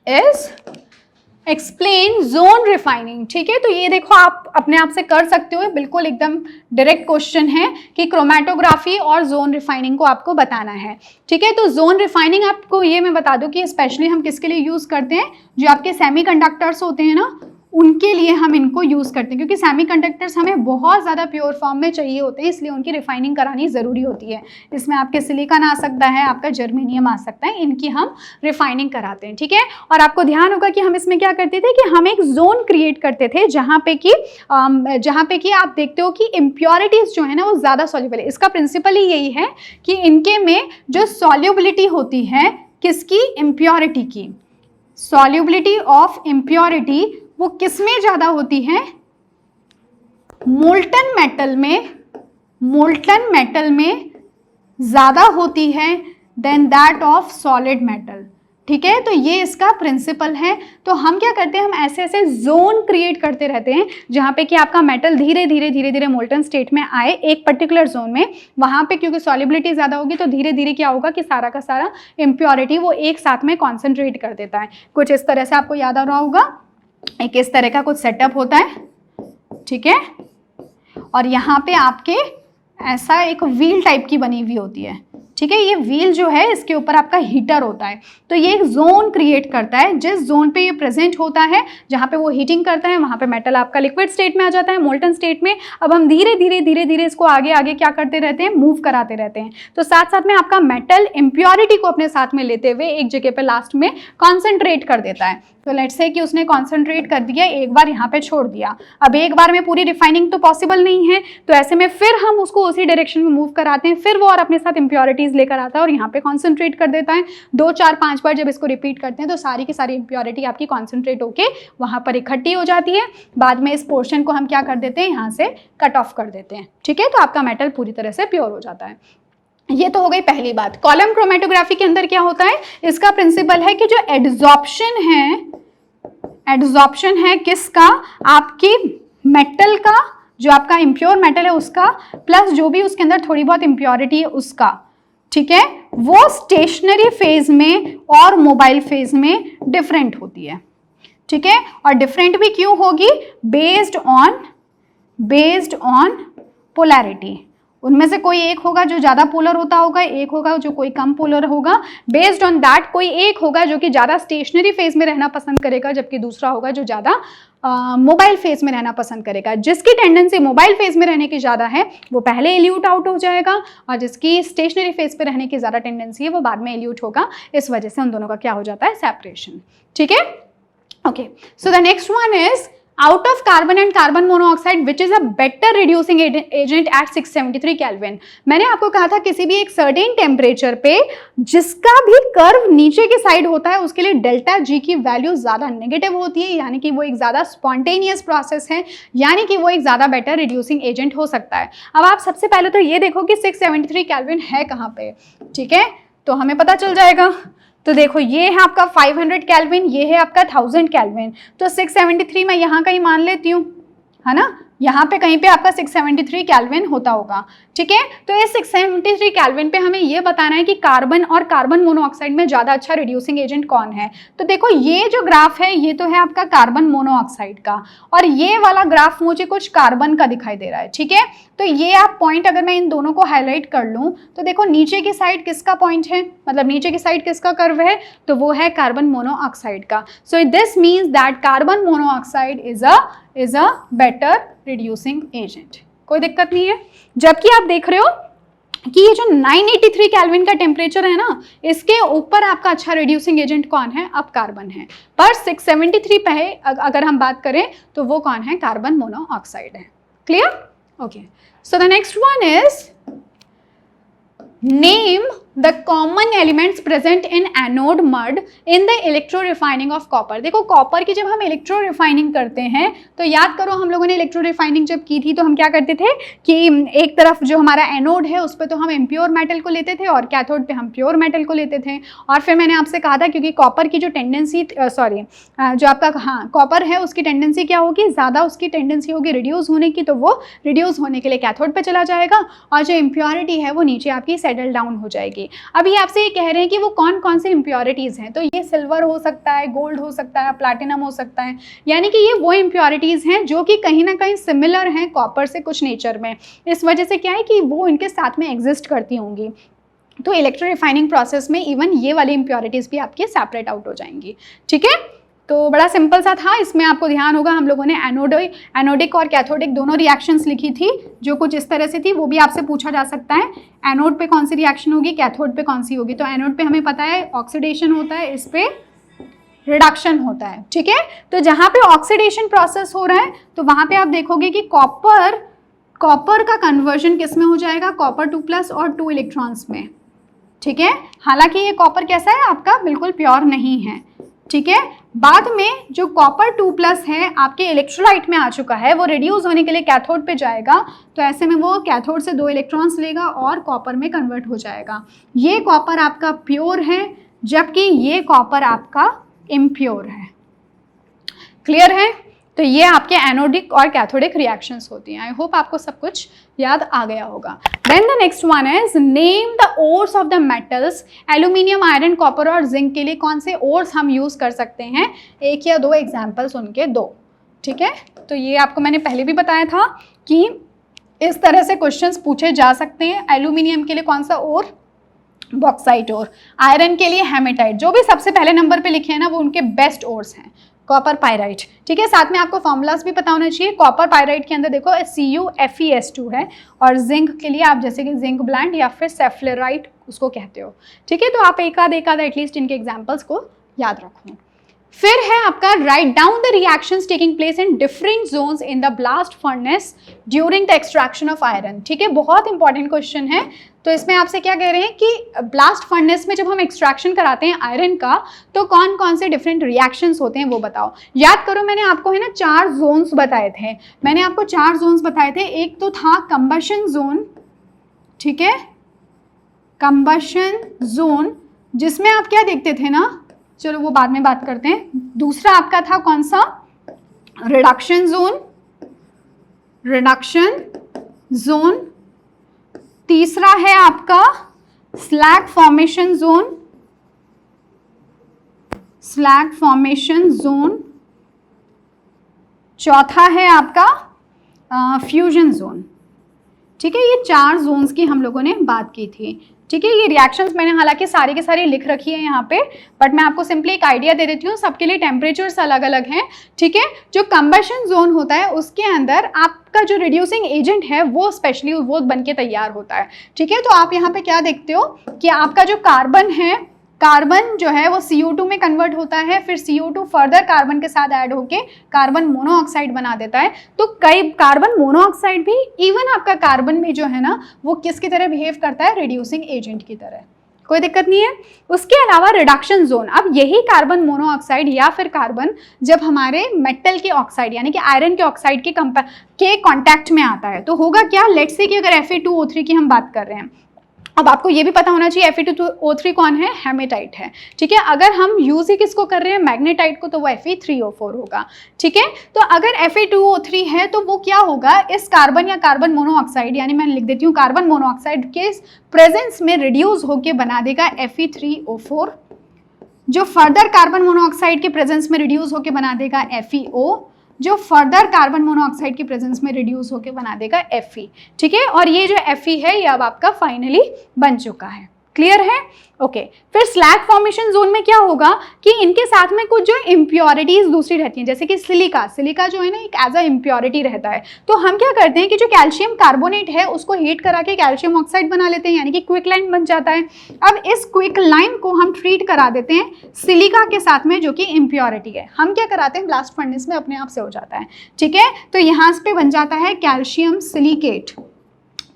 is explain zone refining. ठीक है, तो ये देखो आप अपने आप से कर सकते हो, बिल्कुल एकदम डायरेक्ट क्वेश्चन है कि क्रोमेटोग्राफी और जोन रिफाइनिंग को आपको बताना है। ठीक है, तो जोन रिफाइनिंग आपको ये मैं बता दूं कि स्पेशली हम किसके लिए यूज करते हैं, जो आपके सेमीकंडक्टर्स होते हैं ना, उनके लिए हम इनको यूज़ करते हैं, क्योंकि सेमीकंडक्टर्स हमें बहुत ज़्यादा प्योर फॉर्म में चाहिए होते हैं, इसलिए उनकी रिफाइनिंग करानी ज़रूरी होती है। इसमें आपके सिलिकॉन आ सकता है, आपका जर्मेनियम आ सकता है, इनकी हम रिफाइनिंग कराते हैं। ठीक है, और आपको ध्यान होगा कि हम इसमें क्या करते थे कि हम एक जोन क्रिएट करते थे, जहाँ पे कि आप देखते हो कि इम्प्योरिटीज़ जो है ना वो ज़्यादा सॉल्युबल है। इसका प्रिंसिपल ही यही है कि इनके में जो सॉल्युबिलिटी होती है किसकी, इम्प्योरिटी की, सॉल्युबिलिटी ऑफ इम्प्योरिटी वो किस में ज़्यादा होती है, मोल्टन मेटल में ज़्यादा होती है then that of solid metal. ठीक है, तो ये इसका प्रिंसिपल है। तो हम क्या करते हैं, हम ऐसे ऐसे जोन क्रिएट करते रहते हैं जहाँ पे कि आपका मेटल धीरे धीरे धीरे धीरे मोल्टन स्टेट में आए एक पर्टिकुलर जोन में। वहाँ पे क्योंकि सॉल्युबिलिटी ज़्यादा होगी तो धीरे धीरे क्या होगा कि सारा का सारा इम्प्योरिटी वो एक साथ में कॉन्सेंट्रेट कर देता है। कुछ इस तरह से आपको याद आ रहा होगा, एक इस तरह का कुछ सेटअप होता है, ठीक है, और यहाँ पे आपके ऐसा एक व्हील टाइप की बनी हुई होती है, ठीक है। ये व्हील जो है इसके ऊपर आपका हीटर होता है, तो ये एक जोन क्रिएट करता है। जिस जोन पे ये प्रेजेंट होता है, जहाँ पे वो हीटिंग करता है, वहाँ पे मेटल आपका लिक्विड स्टेट में आ जाता है, मोल्टन स्टेट में। अब हम धीरे धीरे धीरे धीरे इसको आगे आगे क्या करते रहते हैं, मूव कराते रहते हैं। तो साथ साथ में आपका मेटल इम्प्योरिटी को अपने साथ में लेते हुए एक जगह पे लास्ट में कॉन्सेंट्रेट कर देता है। तो लेट्स से कि उसने कॉन्सेंट्रेट कर दिया, एक बार यहाँ पे छोड़ दिया। अब एक बार में पूरी रिफाइनिंग तो पॉसिबल नहीं है, तो ऐसे में फिर हम उसको उसी डायरेक्शन में मूव कराते हैं, फिर वो और अपने साथ इम्प्योरिटीज लेकर आता है और यहाँ पे कॉन्सेंट्रेट कर देता है। 2 4 5 बार जब इसको रिपीट करते हैं तो सारी की सारी इम्प्योरिटी आपकी कॉन्सेंट्रेट होके वहाँ पर इकट्ठी हो जाती है। बाद में इस पोर्शन को हम क्या कर देते हैं, यहाँ से कट ऑफ कर देते हैं, ठीक है। तो आपका मेटल पूरी तरह से प्योर हो जाता है। ये तो हो गई पहली बात। कॉलम क्रोमेटोग्राफी के अंदर क्या होता है, इसका प्रिंसिपल है कि जो एड्सॉर्प्शन है किसका, आपकी मेटल का, जो आपका इम्प्योर मेटल है उसका, प्लस जो भी उसके अंदर थोड़ी बहुत इम्प्योरिटी है उसका, ठीक है, वो स्टेशनरी फेज में और मोबाइल फेज में डिफरेंट होती है, ठीक है। और डिफरेंट भी क्यों होगी, बेस्ड ऑन पोलैरिटी। उनमें से कोई एक होगा जो ज़्यादा पोलर होता होगा, एक होगा जो कोई कम पोलर होगा। बेस्ड ऑन दैट कोई एक होगा जो कि ज़्यादा स्टेशनरी फेज में रहना पसंद करेगा, जबकि दूसरा होगा जो ज़्यादा मोबाइल फेज में रहना पसंद करेगा। जिसकी टेंडेंसी मोबाइल फेज में रहने की ज़्यादा है वो पहले एल्यूट आउट हो जाएगा, और जिसकी स्टेशनरी फेज पे रहने की ज़्यादा टेंडेंसी है वो बाद में एल्यूट होगा। इस वजह से उन दोनों का क्या हो जाता है, सेपरेशन, ठीक है। Okay, so the next one is out of carbon and carbon monoxide which is a better reducing agent at 673 Kelvin। मैंने आपको कहा था किसी भी एक सर्टेन टेम्परेचर पे जिसका भी कर्व नीचे की साइड होता है उसके लिए डेल्टा जी की वैल्यू ज़्यादा नेगेटिव होती है, यानी कि वो एक ज़्यादा स्पॉन्टेनियस प्रोसेस है, यानी कि वो एक ज़्यादा बेटर रिड्यूसिंग एजेंट हो सकता है। अब आप सबसे पहले तो ये देखो कि 673 केल्विन है कहाँ पे, ठीक है, तो हमें पता चल जाएगा। तो देखो ये है आपका 500 केल्विन, ये है आपका 1000 केल्विन, तो 673 मैं यहाँ कहीं मान लेती हूँ, है ना, यहाँ पे कहीं पे आपका 673 केल्विन होता होगा, ठीक है। तो इस 673 केल्विन पे हमें ये बताना है कि कार्बन और कार्बन मोनोऑक्साइड में ज़्यादा अच्छा रिड्यूसिंग एजेंट कौन है। तो देखो ये जो ग्राफ है ये तो है आपका कार्बन मोनोऑक्साइड का, और ये वाला ग्राफ मुझे कुछ कार्बन का दिखाई दे रहा है, ठीक है। तो ये आप पॉइंट अगर मैं इन दोनों को हाईलाइट कर लूँ तो देखो नीचे की साइड किसका पॉइंट है, मतलब नीचे की साइड किसका कर्व है, तो वो है कार्बन मोनोऑक्साइड का। So this means that carbon monoxide is a better reducing agent, कोई दिक्कत नहीं है। जबकि आप देख रहे हो कि ये जो 983 केल्विन का टेम्परेचर है ना, इसके ऊपर आपका अच्छा रिड्यूसिंग एजेंट कौन है, अब कार्बन है, पर 673 पे है अगर हम बात करें तो वो कौन है, कार्बन मोनोऑक्साइड है। Clear, okay. So the next one is name the common elements present in anode mud in the electro refining of copper. देखो कॉपर की जब हम इलेक्ट्रो रिफाइनिंग करते हैं तो याद करो हम लोगों ने इलेक्ट्रो रिफाइनिंग जब की थी तो हम क्या करते थे कि एक तरफ जो हमारा एनोड है उस पर तो हम इम्प्योर मेटल को लेते थे और कैथोड पे हम प्योर मेटल को लेते थे। और फिर मैंने आपसे कहा था क्योंकि कॉपर की जो टेंडेंसी जो आपका कॉपर है उसकी टेंडेंसी क्या होगी, ज़्यादा उसकी टेंडेंसी होगी रिड्यूस होने की, तो वो रिड्यूस होने के लिए कैथोड पे चला जाएगा और जो इम्प्योरिटी है वो नीचे आपकी सेटल डाउन हो जाएगी। अभी आपसे ये कह रहे हैं कि वो कौन कौन से इम्प्योरिटीज हैं, तो ये सिल्वर हो सकता है, गोल्ड हो सकता है, प्लैटिनम हो सकता है, यानी कि ये वो इम्प्योरिटीज हैं जो कि कहीं ना कहीं सिमिलर हैं कॉपर से कुछ नेचर में। इस वजह से क्या है कि वो इनके साथ में एग्जिस्ट करती होंगी, तो इलेक्ट्रो रिफाइनिंग प्रोसेस में इवन ये वाली इम्प्योरिटीज भी आपकी सेपरेट आउट हो जाएंगी, ठीक है। तो बड़ा सिंपल सा था, इसमें आपको ध्यान होगा हम लोगों ने एनोडिक और कैथोडिक दोनों रिएक्शंस लिखी थी जो कुछ इस तरह से थी, वो भी आपसे पूछा जा सकता है। एनोड पे कौन सी रिएक्शन होगी, कैथोड पे कौन सी होगी। तो एनोड पे हमें पता है ऑक्सीडेशन होता है, इस पे रिडक्शन होता है, ठीक है। तो जहाँ पे ऑक्सीडेशन प्रोसेस हो रहा है तो वहाँ पे आप देखोगे कि कॉपर का कन्वर्जन किस में हो जाएगा, कॉपर 2+ और 2 इलेक्ट्रॉन्स में, ठीक है। हालांकि ये कॉपर कैसा है आपका, बिल्कुल प्योर नहीं है, ठीक है। बाद में जो कॉपर 2+ है आपके इलेक्ट्रोलाइट में आ चुका है, वो रिड्यूस होने के लिए कैथोड पे जाएगा, तो ऐसे में वो कैथोड से 2 इलेक्ट्रॉन्स लेगा और कॉपर में कन्वर्ट हो जाएगा। ये कॉपर आपका प्योर है, जबकि ये कॉपर आपका इम्प्योर है। क्लियर है? तो ये आपके एनोडिक और कैथोडिक रिएक्शंस होती हैं। आई होप आपको सब कुछ याद आ गया होगा। Then the next one is name the ores of the metals. Aluminium, iron, copper और जिंक के लिए कौन से ओर्स हम यूज कर सकते हैं? एक या दो एग्जाम्पल्स उनके दो। ठीक है, तो ये आपको मैंने पहले भी बताया था कि इस तरह से क्वेश्चंस पूछे जा सकते हैं। एल्यूमिनियम के लिए कौन सा ओर? Bauxite ore. आयरन के लिए हेमेटाइट। जो भी सबसे पहले नंबर पे लिखे हैं ना वो उनके बेस्ट ओर्स हैं। Copper pyrite. ठीक है, साथ में आपको फॉर्मूलाज भी पता होना चाहिए। कॉपर पायराइट के अंदर देखो CuFeS2 है, और जिंक के लिए आप जैसे कि जिंक ब्लैंड या फिर सेफ्लेराइट उसको कहते हो। ठीक है, तो आप एक आध एटलीस्ट इनके एग्जाम्पल्स को याद रखो। फिर है आपका write down the reactions taking place in different zones in the blast furnace during the extraction of iron. ठीक है, बहुत इंपॉर्टेंट क्वेश्चन है। तो इसमें आपसे क्या कह रहे हैं कि ब्लास्ट फर्नेस में जब हम एक्सट्रैक्शन कराते हैं आयरन का तो कौन कौन से डिफरेंट रिएक्शंस होते हैं वो बताओ। याद करो, मैंने आपको है ना 4 जोन्स बताए थे। मैंने आपको 4 जोन्स बताए थे। एक तो था कंबशन जोन, ठीक है, कंबशन जोन, जिसमें आप क्या देखते थे ना, चलो वो बाद में बात करते हैं। दूसरा आपका था कौन सा? Reduction zone, reduction zone. तीसरा है आपका slag formation zone, slag formation zone. चौथा है आपका फ्यूजन जोन। ठीक है, ये 4 जोन्स की हम लोगों ने बात की थी। ठीक है, ये रिएक्शंस मैंने हालांकि सारी के सारी लिख रखी है यहाँ पे, बट मैं आपको सिंपली एक आइडिया दे देती हूँ। सबके लिए टेम्परेचर्स अलग अलग हैं। ठीक है, जो कंबशन जोन होता है उसके अंदर आपका जो रिड्यूसिंग एजेंट है वो स्पेशली वो बन के तैयार होता है। ठीक है, तो आप यहाँ पे क्या देखते हो कि आपका जो कार्बन है, कार्बन जो है वो CO2 में कन्वर्ट होता है, फिर CO2 फर्दर कार्बन के साथ ऐड होके कार्बन मोनोऑक्साइड बना देता है। तो कई कार्बन मोनोऑक्साइड भी, इवन आपका कार्बन भी जो है ना वो किसकी तरह बिहेव करता है? रिड्यूसिंग एजेंट की तरह। कोई दिक्कत नहीं है। उसके अलावा रिडक्शन जोन, अब यही कार्बन मोनोऑक्साइड या फिर कार्बन जब हमारे मेटल के ऑक्साइड यानी कि आयरन के ऑक्साइड के कॉन्टैक्ट में आता है तो होगा क्या? लेट्स से कि अगर Fe2O3 की हम बात कर रहे हैं, अब आपको ये भी पता होना चाहिए Fe2O3 कौन है? हेमेटाइट है। ठीक है, अगर हम यूज ही किसको कर रहे हैं? मैग्नेटाइट को, तो वो Fe3O4 होगा। ठीक है, तो अगर Fe2O3 है तो वो क्या होगा? इस कार्बन या कार्बन मोनोऑक्साइड, यानी मैं लिख देती हूँ कार्बन मोनोऑक्साइड के प्रेजेंस में रिड्यूस होके बना देगा Fe3O4, जो फर्दर कार्बन मोनोऑक्साइड के प्रेजेंस में रिड्यूस होके बना देगा FeO, जो फर्दर कार्बन मोनोऑक्साइड के प्रेजेंस में रिड्यूस होकर बना देगा Fe। ठीक है, और ये जो Fe है ये अब आपका फाइनली बन चुका है। क्लियर है? ओके, फिर स्लैग फॉर्मेशन जोन में क्या होगा कि इनके साथ में कुछ जो इम्प्योरिटीज दूसरी रहती हैं, जैसे कि सिलिका। सिलिका जो है ना एक एज अ इम्प्योरिटी रहता है। तो हम क्या करते हैं कि जो कैल्शियम कार्बोनेट है उसको हीट करा के कैल्शियम ऑक्साइड बना लेते हैं, यानी कि क्विक लाइन बन जाता है। अब इस क्विक लाइन को हम ट्रीट करा देते हैं सिलिका के साथ में, जो कि इम्प्योरिटी है। हम क्या कराते हैं? ब्लास्ट फर्नेस में अपने आप से हो जाता है। ठीक है, तो यहाँ पे बन जाता है कैल्शियम सिलिकेट।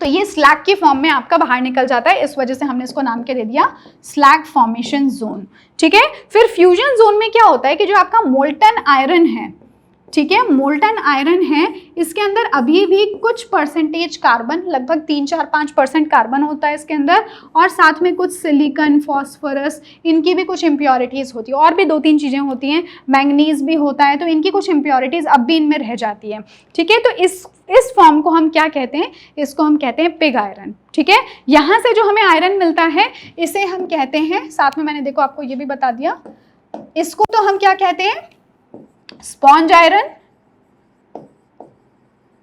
तो ये स्लैग की फॉर्म में आपका बाहर निकल जाता है, इस वजह से हमने इसको नाम क्या दे दिया? Slag formation zone. ठीक है, फिर फ्यूजन जोन में क्या होता है कि जो आपका मोल्टन आयरन है, ठीक है, मोल्टन आयरन है, इसके अंदर अभी भी कुछ परसेंटेज कार्बन, लगभग 3-4-5% कार्बन होता है इसके अंदर, और साथ में कुछ सिलिकॉन, फॉस्फोरस, इनकी भी कुछ इम्प्योरिटीज़ होती है। और भी 2-3 चीज़ें होती हैं, मैंगनीज भी होता है, तो इनकी कुछ इम्प्योरिटीज़ अब भी इनमें रह जाती है। ठीक है, तो इस फॉर्म को हम क्या कहते हैं? इसको हम कहते हैं पिग आयरन। ठीक है, यहाँ से जो हमें आयरन मिलता है इसे हम कहते हैं, साथ में मैंने देखो आपको ये भी बता दिया, इसको तो हम क्या कहते हैं? Sponge iron.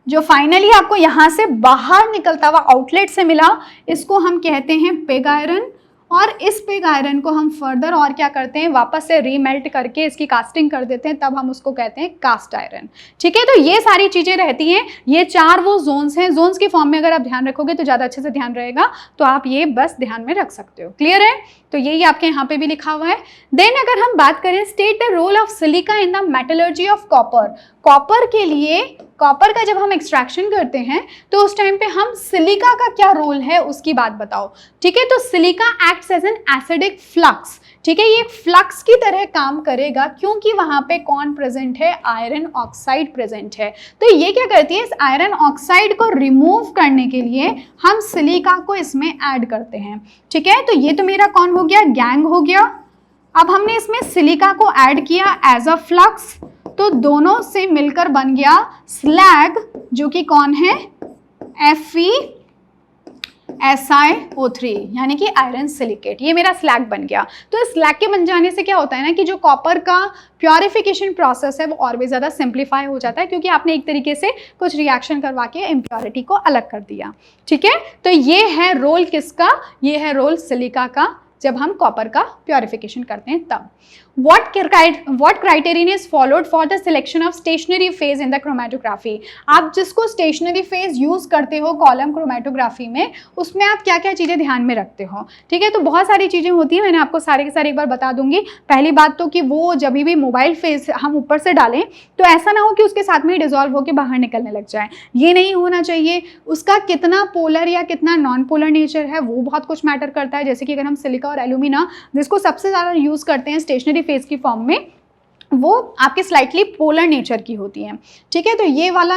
जो फाइनली आपको यहां से बाहर निकलता हुआ आउटलेट से मिला, इसको हम कहते हैं पिग आयरन। और इस पिग आयरन को हम फर्दर और क्या करते हैं? वापस से रीमेल्ट करके इसकी कास्टिंग कर देते हैं, तब हम उसको कहते हैं कास्ट आयरन। ठीक है, तो ये सारी चीजें रहती हैं। ये 4 वो जोन्स हैं। जोन्स की फॉर्म में अगर आप ध्यान रखोगे तो ज्यादा अच्छे से ध्यान रहेगा, तो आप ये बस ध्यान में रख सकते हो। क्लियर है? तो यही आपके यहाँ पे भी लिखा हुआ है। देन अगर हम बात करें state the role of silica in the metallurgy of copper. Copper के लिए, कॉपर का जब हम एक्सट्रैक्शन करते हैं तो उस टाइम पे हम सिलिका का क्या रोल है उसकी बात बताओ। ठीक है, तो silica acts as an acidic flux. ठीक है, ये फ्लक्स की तरह काम करेगा क्योंकि वहां पे कौन प्रेजेंट है? आयरन ऑक्साइड प्रेजेंट है। तो ये क्या करती है? इस आयरन ऑक्साइड को रिमूव करने के लिए हम सिलिका को इसमें ऐड करते हैं। ठीक है, तो ये तो मेरा कौन हो गया? गैंग हो गया। अब हमने इसमें सिलिका को ऐड किया एज अ फ्लक्स, तो दोनों से मिलकर बन गया स्लैग, जो कि कौन है, FeSiO3, यानी कि आयरन सिलिकेट। ये मेरा स्लैग बन गया। तो इस स्लैग के बन जाने से क्या होता है ना कि जो कॉपर का प्योरिफिकेशन प्रोसेस है वो और भी ज़्यादा सिंप्लीफाई हो जाता है, क्योंकि आपने एक तरीके से कुछ रिएक्शन करवा के इम्प्योरिटी को अलग कर दिया। ठीक है, तो ये है रोल किसका, ये है रोल सिलिका का जब हम कॉपर का प्योरिफिकेशन करते हैं तब। What criterion is followed for the selection of stationary phase in the chromatography? आप जिसको stationary phase यूज करते हो कॉलम क्रोमेटोग्राफी में, उसमें आप क्या क्या चीज़ें ध्यान में रखते हो। ठीक है, तो बहुत सारी चीज़ें होती हैं, मैंने आपको सारे के सारे एक बार बता दूंगी। पहली बात तो कि वो जब भी मोबाइल फेज हम ऊपर से डालें तो ऐसा ना हो कि उसके साथ में डिजॉल्व होकर बाहर निकलने लग जाए, ये नहीं होना चाहिए। उसका कितना पोलर या कितना नॉन पोलर नेचर है वो बहुत कुछ मैटर करता है। जैसे कि अगर हम सिलिका और एल्यूमिना, जिसको सबसे ज़्यादा यूज़ करते हैं स्टेशनरी फेज की फॉर्म में, वो आपके स्लाइटली पोलर नेचर की होती है। ठीक है, तो ये वाला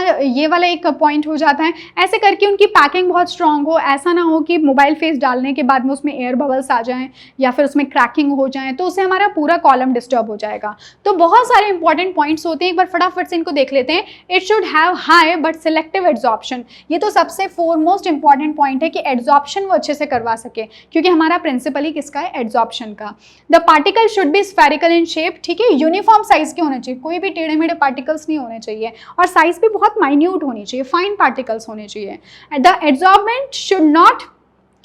एक पॉइंट हो जाता है। ऐसे करके उनकी पैकिंग बहुत स्ट्रांग हो, ऐसा ना हो कि मोबाइल फेस डालने के बाद में उसमें एयर बबल्स आ जाएं या फिर उसमें क्रैकिंग हो जाए, तो उससे हमारा पूरा कॉलम डिस्टर्ब हो जाएगा। तो बहुत सारे इंपॉर्टेंट पॉइंट्स होते हैं, एक बार फटाफट से इनको देख लेते हैं। It should have high but selective adsorption, ये तो सबसे फोरमोस्ट इंपॉर्टेंट पॉइंट है कि एड्सॉर्प्शन वो अच्छे से करवा सके, क्योंकि हमारा प्रिंसिपल ही किसका है, एड्सॉर्प्शन का। The particle should be spherical in shape, ठीक है, यूनिफॉर्म साइज के होने चाहिए, कोई भी टेढ़े मेढ़े पार्टिकल्स नहीं होने चाहिए, और साइज भी बहुत माइन्यूट होनी चाहिए, फाइन पार्टिकल्स होने चाहिए। The adsorbent should not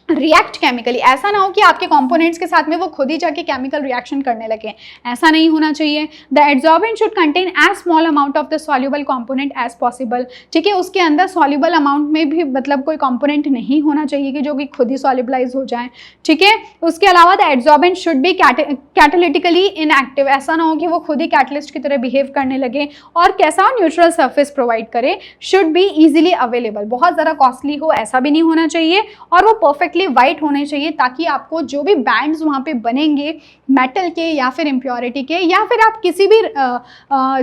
react chemically, ऐसा ना हो कि आपके कंपोनेंट्स के साथ में वो खुद ही जाके केमिकल रिएक्शन करने लगे, ऐसा नहीं होना चाहिए। The adsorbent should contain as small amount of the soluble component as possible, ठीक है, उसके अंदर सॉल्युबल अमाउंट में भी मतलब कोई कंपोनेंट नहीं होना चाहिए कि जो कि खुद ही सॉल्युबलाइज हो जाए। ठीक है, उसके अलावा the adsorbent should be catalytically inactive, ऐसा ना हो कि वो खुद ही कैटलिस्ट की तरह बिहेव करने लगे, और कैसा न्यूट्रल सर्फेस प्रोवाइड करे। शुड बी इजीली अवेलेबल, बहुत ज़्यादा कॉस्टली हो ऐसा भी नहीं होना चाहिए, और वो परफेक्ट वाइट होने चाहिए, ताकि आपको जो भी बैंड्स वहाँ पे बनेंगे मेटल के या फिर इम्प्योरिटी के, या फिर आप किसी भी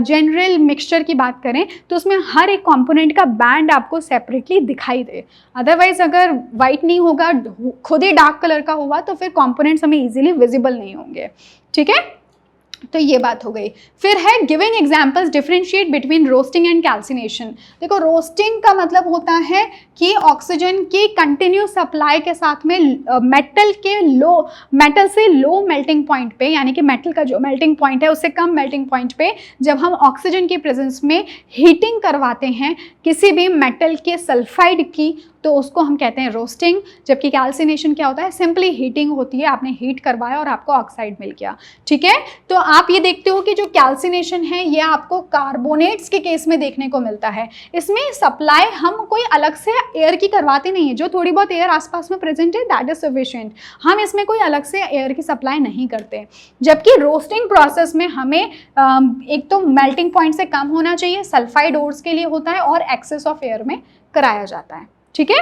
जनरल मिक्सचर की बात करें तो उसमें हर एक कंपोनेंट का बैंड आपको सेपरेटली दिखाई दे। अदरवाइज अगर वाइट नहीं होगा, खुद ही डार्क कलर का हुआ, तो फिर कंपोनेंट्स हमें इजीली विजिबल नहीं होंगे। ठीक है, तो ये बात हो गई। फिर है giving examples differentiate between roasting and calcination. देखो, रोस्टिंग का मतलब होता है कि ऑक्सीजन की कंटिन्यूस सप्लाई के साथ में मेटल से लो मेल्टिंग पॉइंट पे, यानी कि मेटल का जो मेल्टिंग पॉइंट है उससे कम मेल्टिंग पॉइंट पे जब हम ऑक्सीजन की प्रेजेंस में हीटिंग करवाते हैं किसी भी मेटल के सल्फाइड की, तो उसको हम कहते हैं रोस्टिंग। जबकि कैल्सिनेशन क्या होता है, सिंपली हीटिंग होती है, आपने हीट करवाया और आपको ऑक्साइड मिल गया। ठीक है, तो आप ये देखते हो कि जो कैल्सिनेशन है ये आपको कार्बोनेट्स के केस में देखने को मिलता है। इसमें सप्लाई हम कोई अलग से एयर की करवाते नहीं है, जो थोड़ी बहुत एयर आसपास में प्रेजेंट है दैट इज सफिशिएंट, हम इसमें कोई अलग से एयर की सप्लाई नहीं करते। जबकि रोस्टिंग प्रोसेस में हमें एक तो मेल्टिंग पॉइंट से कम होना चाहिए, सल्फाइड ओर्स के लिए होता है, और एक्सेस ऑफ एयर में कराया जाता है। ठीक है,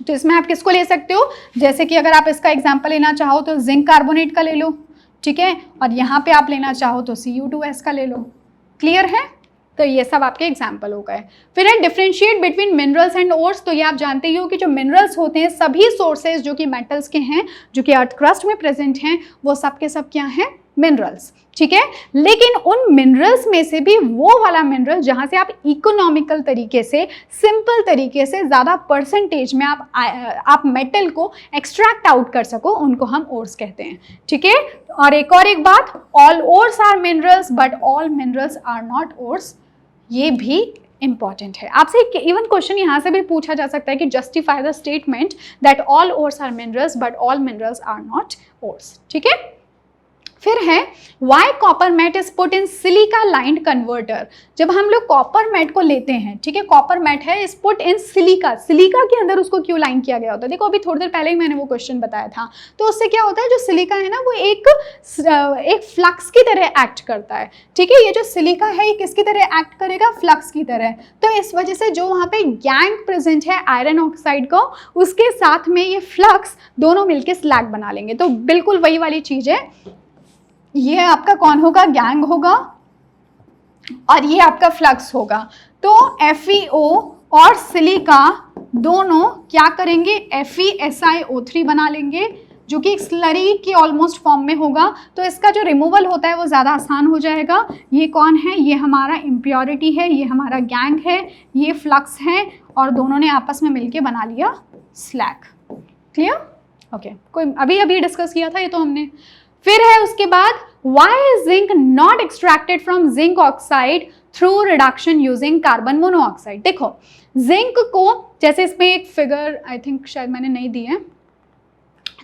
तो इसमें आप किसको ले सकते हो, जैसे कि अगर आप इसका एग्जांपल लेना चाहो तो जिंक कार्बोनेट का ले लो। ठीक है, और यहाँ पे आप लेना चाहो तो Cu2S का ले लो। क्लियर है, तो ये सब आपके एग्जाम्पल हो गए। फिर है differentiate between minerals and ores. तो ये आप जानते ही हो कि जो मिनरल्स होते हैं, सभी सोर्सेज जो कि मेटल्स के हैं, जो कि अर्थ क्रस्ट में प्रेजेंट हैं, वो सब के सब क्या हैं, मिनरल्स। ठीक है, लेकिन उन मिनरल्स में से भी वो वाला मिनरल जहां से आप इकोनॉमिकल तरीके से, सिंपल तरीके से, ज़्यादा परसेंटेज में आप मेटल को एक्सट्रैक्ट आउट कर सको, उनको हम ओर्स कहते हैं। ठीक है, और एक बात, all ores are minerals but all minerals are not ores, ये भी इंपॉर्टेंट है। आपसे इवन क्वेश्चन यहाँ से भी पूछा जा सकता है कि justify the statement that all ores are minerals but all minerals are not ores. ठीक है, फिर है why copper matte is put in silica lined converter. जब हम लोग कॉपर मैट को लेते हैं, ठीक है, कॉपर मैट है is put in silica, silica के अंदर उसको क्यों लाइन किया गया होता है। देखो, अभी थोड़ी देर पहले ही मैंने वो क्वेश्चन बताया था। तो उससे क्या होता है, जो सिलिका है ना वो एक फ्लक्स की तरह एक्ट करता है। ठीक है, ये जो सिलिका है ये किसकी तरह एक्ट करेगा, फ्लक्स की तरह। तो इस वजह से जो वहाँ पे गैंग प्रेजेंट है आयरन ऑक्साइड को, उसके साथ में ये फ्लक्स दोनों मिलकर स्लैग बना लेंगे। तो बिल्कुल वही वाली चीज है, ये आपका कौन होगा, गैंग होगा, और ये आपका फ्लक्स होगा। तो FeO और सिलिका दोनों क्या करेंगे, FeSiO3 बना लेंगे, जो कि एक स्लरी की ऑलमोस्ट फॉर्म में होगा, तो इसका जो रिमूवल होता है वो ज़्यादा आसान हो जाएगा। ये कौन है? ये हमारा इम्प्योरिटी है, ये हमारा गैंग है, ये फ्लक्स है, और दोनों ने आपस में मिलके बना लिया स्लैग। क्लियर? ओके, कोई अभी डिस्कस किया था ये तो हमने। फिर है उसके बाद, why is zinc not extracted from zinc oxide through reduction using carbon monoxide. देखो जिंक को, जैसे इसमें एक फिगर आई थिंक शायद मैंने नहीं दी है,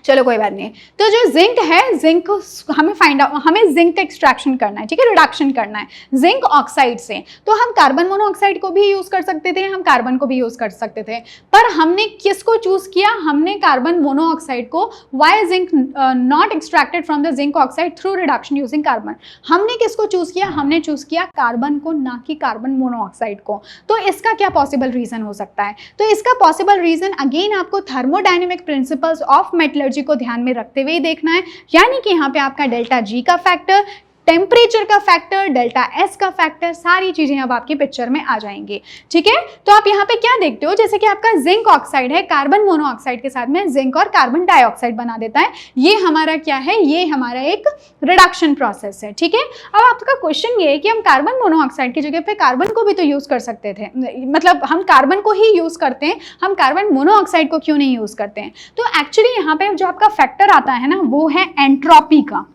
चलो कोई बात नहीं। तो जो जिंक है, जिंक हमें जिंक का एक्सट्रैक्शन करना है, ठीक है, रिडक्शन करना है जिंक ऑक्साइड से। तो हम कार्बन मोनोऑक्साइड को भी यूज कर सकते थे, हम कार्बन को भी यूज कर सकते थे, पर हमने किसको चूज किया? हमने कार्बन मोनोऑक्साइड को। Why zinc not extracted from the zinc oxide through reduction using carbon. हमने किसको चूज किया? हमने चूज किया कार्बन को, ना कि कार्बन मोनोऑक्साइड को। तो इसका क्या पॉसिबल रीजन हो सकता है? तो इसका पॉसिबल रीजन अगेन आपको थर्मोडायनेमिक प्रिंसिपल्स ऑफ मेटलर्जी को ध्यान में रखते हुए देखना है, यानी कि यहाँ पे आपका डेल्टा जी का फैक्टर, टेम्परेचर का फैक्टर, डेल्टा एस का फैक्टर, सारी चीजें अब आपकी पिक्चर में आ जाएंगी। ठीक है, तो आप यहाँ पे क्या देखते हो, जैसे कि आपका जिंक ऑक्साइड है, कार्बन मोनोऑक्साइड के साथ में जिंक और कार्बन डाइऑक्साइड बना देता है। ये हमारा क्या है? ये हमारा एक रिडक्शन प्रोसेस है। ठीक है, अब आपका क्वेश्चन ये है कि हम कार्बन मोनोऑक्साइड की जगह पे कार्बन को भी तो यूज कर सकते थे, मतलब हम कार्बन को ही यूज करते हैं, हम कार्बन मोनोऑक्साइड को क्यों नहीं यूज करते हैं? तो एक्चुअली यहाँ पे जो आपका फैक्टर आता है ना, वो है एंट्रोपी का।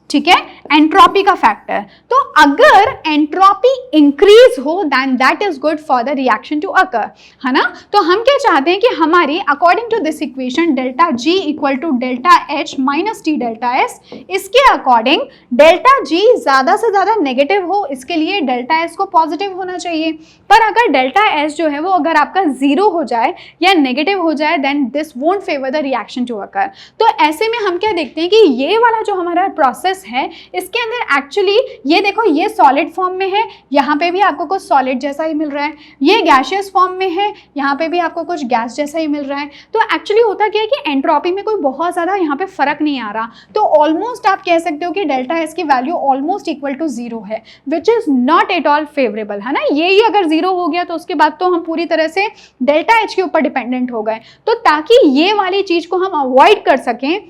ठीक है, एंट्रोपी का फैक्टर। तो अगर एंट्रोपी इंक्रीज हो then that is good for the reaction to occur, है ना। तो हम क्या चाहते हैं कि हमारी according to this equation delta G equal to delta H minus T delta S, इसके अकॉर्डिंग डेल्टा जी ज्यादा से ज्यादा नेगेटिव हो, इसके लिए डेल्टा एस को पॉजिटिव होना चाहिए। पर अगर डेल्टा एस जो है वो अगर आपका जीरो हो जाए या नेगेटिव हो जाए then this won't favour the reaction to occur. तो ऐसे में हम क्या देखते हैं कि ये वाला जो हमारा प्रोसेस है, इसके अंदर एक्चुअली ये देखो, ये सॉलिड फॉर्म में है, यहाँ पे भी आपको कुछ सॉलिड जैसा ही मिल रहा है, ये गैसियस फॉर्म में है, यहाँ पे भी आपको कुछ गैस जैसा ही मिल रहा है। तो एक्चुअली होता क्या है कि एंट्रोपी में कोई बहुत ज़्यादा यहाँ पे फर्क नहीं आ रहा, तो ऑलमोस्ट आप कह सकते हो कि डेल्टा एस की value almost equal to zero है, which is not at all favourable, है ना। ये ही अगर जीरो हो गया तो उसके बाद तो हम पूरी तरह से डेल्टा एच के ऊपर डिपेंडेंट हो गए। तो ताकि ये वाली चीज को हम अवॉइड कर सकें,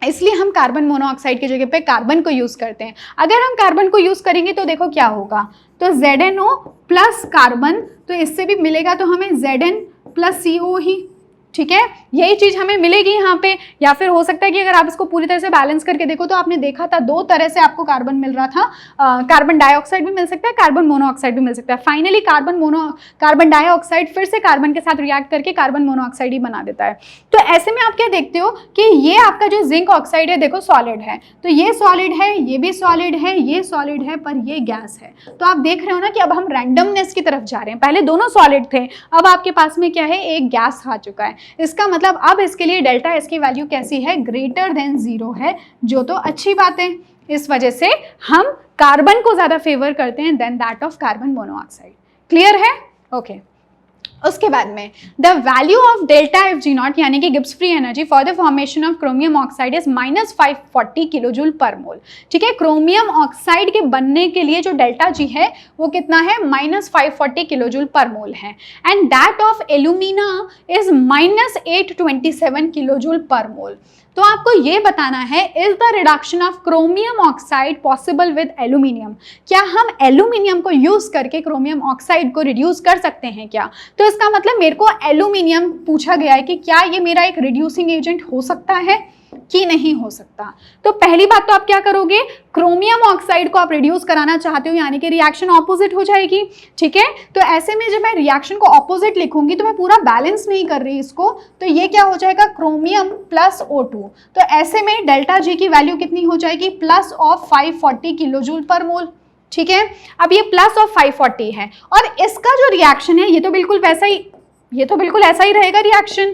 इसलिए हम कार्बन मोनोऑक्साइड की जगह पे कार्बन को यूज करते हैं। अगर हम कार्बन को यूज करेंगे तो देखो क्या होगा, तो ZnO प्लस कार्बन, तो इससे भी मिलेगा तो हमें Zn प्लस CO ही। ठीक है, यही चीज हमें मिलेगी यहाँ पे। या फिर हो सकता है कि अगर आप इसको पूरी तरह से बैलेंस करके देखो तो आपने देखा था दो तरह से आपको कार्बन मिल रहा था, कार्बन डाइऑक्साइड भी मिल सकता है, कार्बन मोनोऑक्साइड भी मिल सकता है। फाइनली कार्बन डाइऑक्साइड फिर से कार्बन के साथ रिएक्ट करके कार्बन मोनोऑक्साइड ही बना देता है। तो ऐसे में आप क्या देखते हो कि ये आपका जो जिंक ऑक्साइड है देखो सॉलिड है, तो ये सॉलिड है, ये भी सॉलिड है, ये सॉलिड है, पर ये गैस है। तो आप देख रहे हो ना कि अब हम रैंडमनेस की तरफ जा रहे हैं। पहले दोनों सॉलिड थे, अब आपके पास में क्या है, एक गैस आ चुका है। इसका मतलब अब इसके लिए डेल्टा एस की वैल्यू कैसी है, ग्रेटर देन जीरो है, जो तो अच्छी बात है। इस वजह से हम कार्बन को ज्यादा फेवर करते हैं then that of carbon monoxide. Clear है? ओके। उसके बाद में the value of delta F G naught यानी कि Gibbs free energy for the formation of chromium oxide is -540 kilojoule per mole. ठीक है, क्रोमियम ऑक्साइड के बनने के लिए जो डेल्टा जी है वो कितना है, -540 किलोजूल पर मोल है, and that of alumina is -827 kilojoule per मोल। तो आपको ये बताना है, is the reduction of chromium oxide possible with aluminium? क्या हम एल्यूमिनियम को यूज करके क्रोमियम ऑक्साइड को रिड्यूस कर सकते हैं क्या? तो इसका मतलब मेरे को एल्यूमिनियम पूछा गया है कि क्या ये मेरा एक रिड्यूसिंग एजेंट हो सकता है कि नहीं हो सकता। तो पहली बात तो आप क्या करोगे, क्रोमियम ऑक्साइड को आप रिड्यूस कराना चाहते हो, यानी कि रिएक्शन ऑपोजिट हो जाएगी। ठीक है, तो ऐसे में जब मैं रिएक्शन को ऑपोजिट लिखूंगी तो मैं पूरा बैलेंस नहीं कर रही इसको, तो ये क्या हो जाएगा, क्रोमियम प्लस O2। तो ऐसे में डेल्टा जी की वैल्यू कितनी हो जाएगी, plus of 540 kilojoule per mole. ठीक है, अब ये प्लस ऑफ 540 है, और इसका जो रिएक्शन है ये तो बिल्कुल ऐसा ही रहेगा रिएक्शन,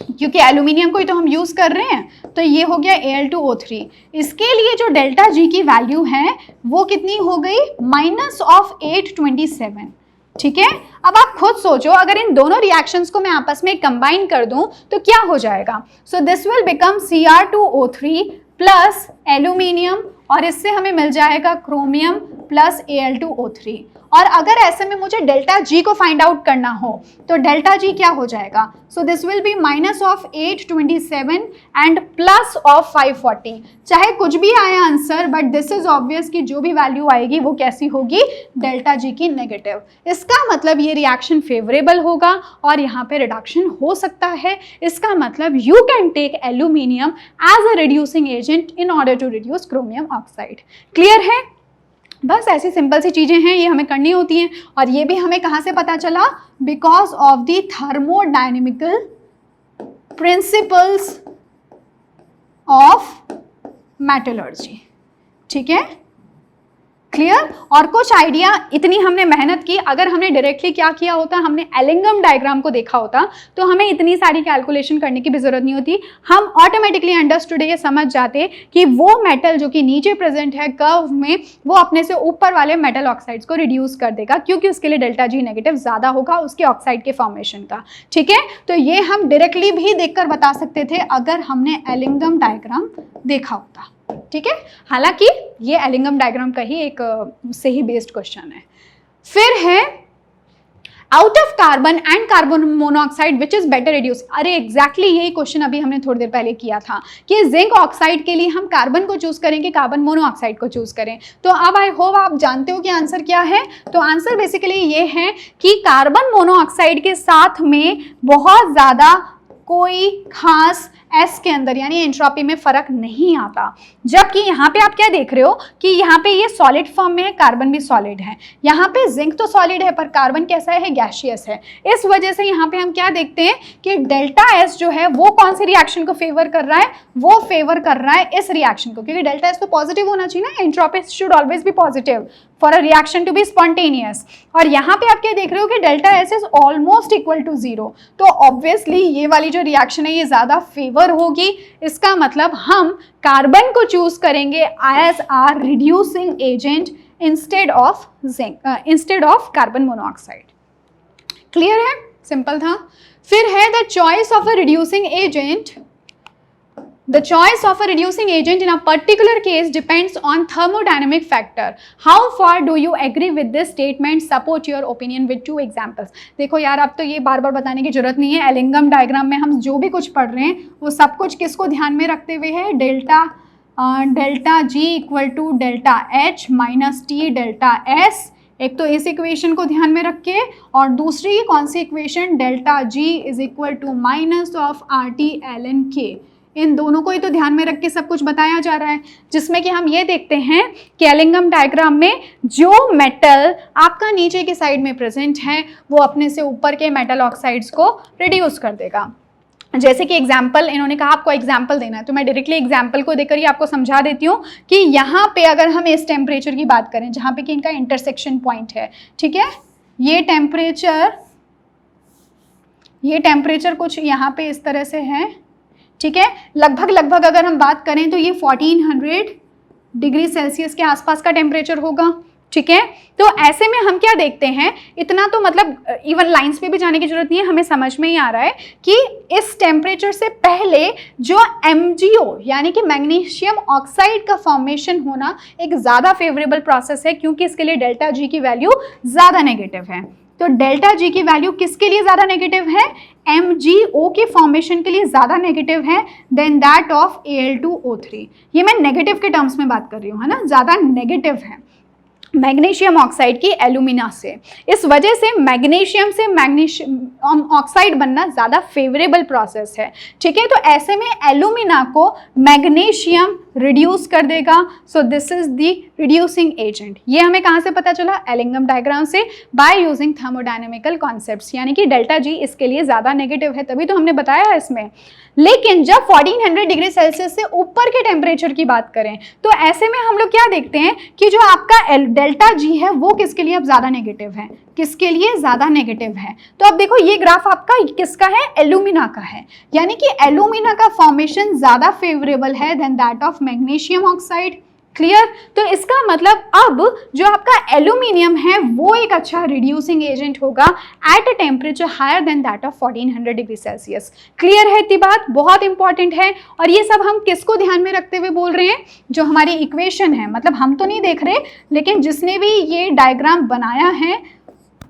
क्योंकि एल्यूमिनियम को ही तो हम यूज कर रहे हैं। तो ये हो गया Al2O3। इसके लिए जो डेल्टा जी की वैल्यू है वो कितनी हो गई, -827। ठीक है, अब आप खुद सोचो, अगर इन दोनों रिएक्शंस को मैं आपस में कंबाइन कर दूं तो क्या हो जाएगा। So this will become Cr2O3 plus aluminium और इससे हमें मिल जाएगा क्रोमियम प्लस Al2O3। और अगर ऐसे में मुझे डेल्टा जी को फाइंड आउट करना हो तो डेल्टा जी क्या हो जाएगा? So this will be minus of 827 and plus of 540। चाहे कुछ भी आए answer, but this is obvious कि जो भी वैल्यू आएगी वो कैसी होगी? डेल्टा जी की नेगेटिव। इसका मतलब ये रिएक्शन फेवरेबल होगा और यहाँ पे रिडक्शन हो सकता है। इसका मतलब you can take aluminium as a reducing agent in order to reduce chromium oxide. Clear है? बस ऐसी सिंपल सी चीज़ें हैं, ये हमें करनी होती हैं। और ये भी हमें कहाँ से पता चला? Because of the thermodynamical principles of metallurgy. ठीक है, क्लियर? और कुछ आइडिया, इतनी हमने मेहनत की, अगर हमने डायरेक्टली क्या किया होता, हमने एलिंगम डायग्राम को देखा होता तो हमें इतनी सारी कैलकुलेशन करने की भी जरूरत नहीं होती। हम ऑटोमेटिकली अंडरस्टूड ये समझ जाते कि वो मेटल जो कि नीचे प्रेजेंट है कर्व में, वो अपने से ऊपर वाले मेटल ऑक्साइड्स को रिड्यूस कर देगा, क्योंकि उसके लिए डेल्टा जी नेगेटिव ज़्यादा होगा उसके ऑक्साइड के फॉर्मेशन का। ठीक है, तो ये हम डायरेक्टली भी देखकर बता सकते थे अगर हमने एलिंगम डायग्राम देखा होता। ठीक है, हालांकि ये एलिंगम डायग्राम का ही एक से ही बेस्ड क्वेश्चन है। फिर है out of carbon and carbon monoxide which is better reduce. अरे एग्जैक्टली यही क्वेश्चन अभी हमने थोड़ी देर पहले किया था कि जिंक ऑक्साइड के लिए हम कार्बन को चूज करें कि कार्बन मोनोऑक्साइड को चूज करें। तो अब आई होप आप जानते हो कि आंसर क्या है। तो आंसर बेसिकली ये है कि कार्बन मोनोऑक्साइड के साथ में बहुत ज्यादा कोई खास एस के अंदर यानी एंट्रोपी में फर्क नहीं आता। जबकि यहाँ पे आप क्या देख रहे हो कि यहाँ पे ये सॉलिड फॉर्म में है, कार्बन भी सॉलिड है। यहाँ पे जिंक तो सॉलिड है पर कार्बन कैसा है? गैसियस है। इस वजह से यहाँ पे हम क्या देखते हैं कि डेल्टा एस जो है वो कौन सी रिएक्शन को फेवर कर रहा है? वो फेवर कर रहा है इस रिएक्शन को, क्योंकि डेल्टा एस तो पॉजिटिव होना चाहिए ना। Entropy should always be positive for a reaction to be spontaneous. और यहाँ पे आप क्या देख रहे हो कि delta S is almost equal to 0। तो ऑब्वियसली ये वाली जो रिएक्शन है ये ज्यादा फेवर होगी। इसका मतलब हम कार्बन को चूज करेंगे as a reducing agent instead of zinc, instead of carbon monoxide. Clear है? सिंपल था। फिर है the choice of a reducing agent. The choice of a reducing agent in a particular case depends on thermodynamic factor. How far do you agree with this statement? Support your opinion with 2 examples. देखो यार, अब तो ये बार बार बताने की जरूरत नहीं है। एलिंगम डायग्राम में हम जो भी कुछ पढ़ रहे हैं वो सब कुछ किसको ध्यान में रखते हुए है? Delta G equal to delta H minus T delta S. एक तो इस इक्वेशन को ध्यान में रख के, और दूसरी कौन सी equation? Delta G is equal to minus of R T L N K. इन दोनों को ही तो ध्यान में रख के सब कुछ बताया जा रहा है, जिसमें कि हम ये देखते हैं कि एलिंगम डायग्राम में जो मेटल आपका नीचे की साइड में प्रेजेंट है वो अपने से ऊपर के मेटल ऑक्साइड्स को रिड्यूस कर देगा। जैसे कि एग्जाम्पल इन्होंने कहा आपको एग्जाम्पल देना है, तो मैं डायरेक्टली एग्जाम्पल को देकर ही आपको समझा देती हूँ कि यहाँ पे अगर हम इस टेम्परेचर की बात करें जहाँ पे कि इनका इंटरसेक्शन पॉइंट है, ठीक है, ये टेम्परेचर कुछ यहाँ पे इस तरह से है। ठीक है, लगभग अगर हम बात करें तो ये 1400 डिग्री सेल्सियस के आसपास का टेम्परेचर होगा। ठीक है, तो ऐसे में हम क्या देखते हैं, इतना तो मतलब इवन लाइंस पे भी जाने की जरूरत नहीं है, हमें समझ में ही आ रहा है कि इस टेम्परेचर से पहले जो MgO यानी कि मैग्नीशियम ऑक्साइड का फॉर्मेशन होना एक ज़्यादा फेवरेबल प्रोसेस है, क्योंकि इसके लिए डेल्टा जी की वैल्यू ज़्यादा नेगेटिव है। तो डेल्टा जी की वैल्यू किसके लिए ज़्यादा नेगेटिव है? MgO के फॉर्मेशन के लिए ज़्यादा नेगेटिव है देन दैट ऑफ Al2O3। ये मैं नेगेटिव के टर्म्स में बात कर रही हूँ, है ना, ज़्यादा नेगेटिव है मैग्नीशियम ऑक्साइड की एल्यूमिना से। इस वजह से मैग्नीशियम से मैग्नीशियम ऑक्साइड बनना ज़्यादा फेवरेबल प्रोसेस है। ठीक है, तो ऐसे में एल्यूमिना को मैग्नीशियम रिड्यूस कर देगा। So this is the reducing agent. ये हमें कहाँ से पता चला? एलिंगम डायग्राम से, बाय यूजिंग थर्मोडायनेमिकल कॉन्सेप्ट्स, यानी कि डेल्टा जी इसके लिए ज़्यादा नेगेटिव है, तभी तो हमने बताया इसमें। लेकिन जब 1400 डिग्री सेल्सियस से ऊपर के टेम्परेचर की बात करें तो ऐसे में हम लोग क्या देखते हैं कि जो आपका डेल्टा जी है वो किसके लिए अब ज़्यादा नेगेटिव है? किसके लिए ज़्यादा नेगेटिव है? तो अब देखो ये ग्राफ आपका किसका है? एल्यूमिना का है, यानी कि एल्यूमिना का फॉर्मेशन ज़्यादा फेवरेबल है then that of magnesium oxide. Clear. तो इसका मतलब अब जो आपका एल्यूमिनियम है वो एक अच्छा रिड्यूसिंग एजेंट होगा at a temperature higher than that of 1400 degree Celsius. Clear है इतनी बात, बहुत इंपॉर्टेंट है। और ये सब हम किसको ध्यान में रखते हुए बोल रहे हैं, जो हमारी इक्वेशन है, मतलब हम तो नहीं देख रहे, लेकिन जिसने भी ये डायग्राम बनाया है,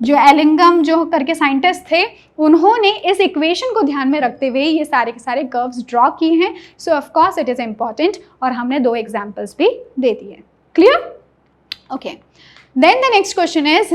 जो एलिंगम जो करके साइंटिस्ट थे, उन्होंने इस इक्वेशन को ध्यान में रखते हुए ये सारे के सारे कर्व्स ड्रॉ किए हैं। So of course it is important, और हमने 2 एग्जांपल्स भी दे दिए। Clear, okay. Then the next question is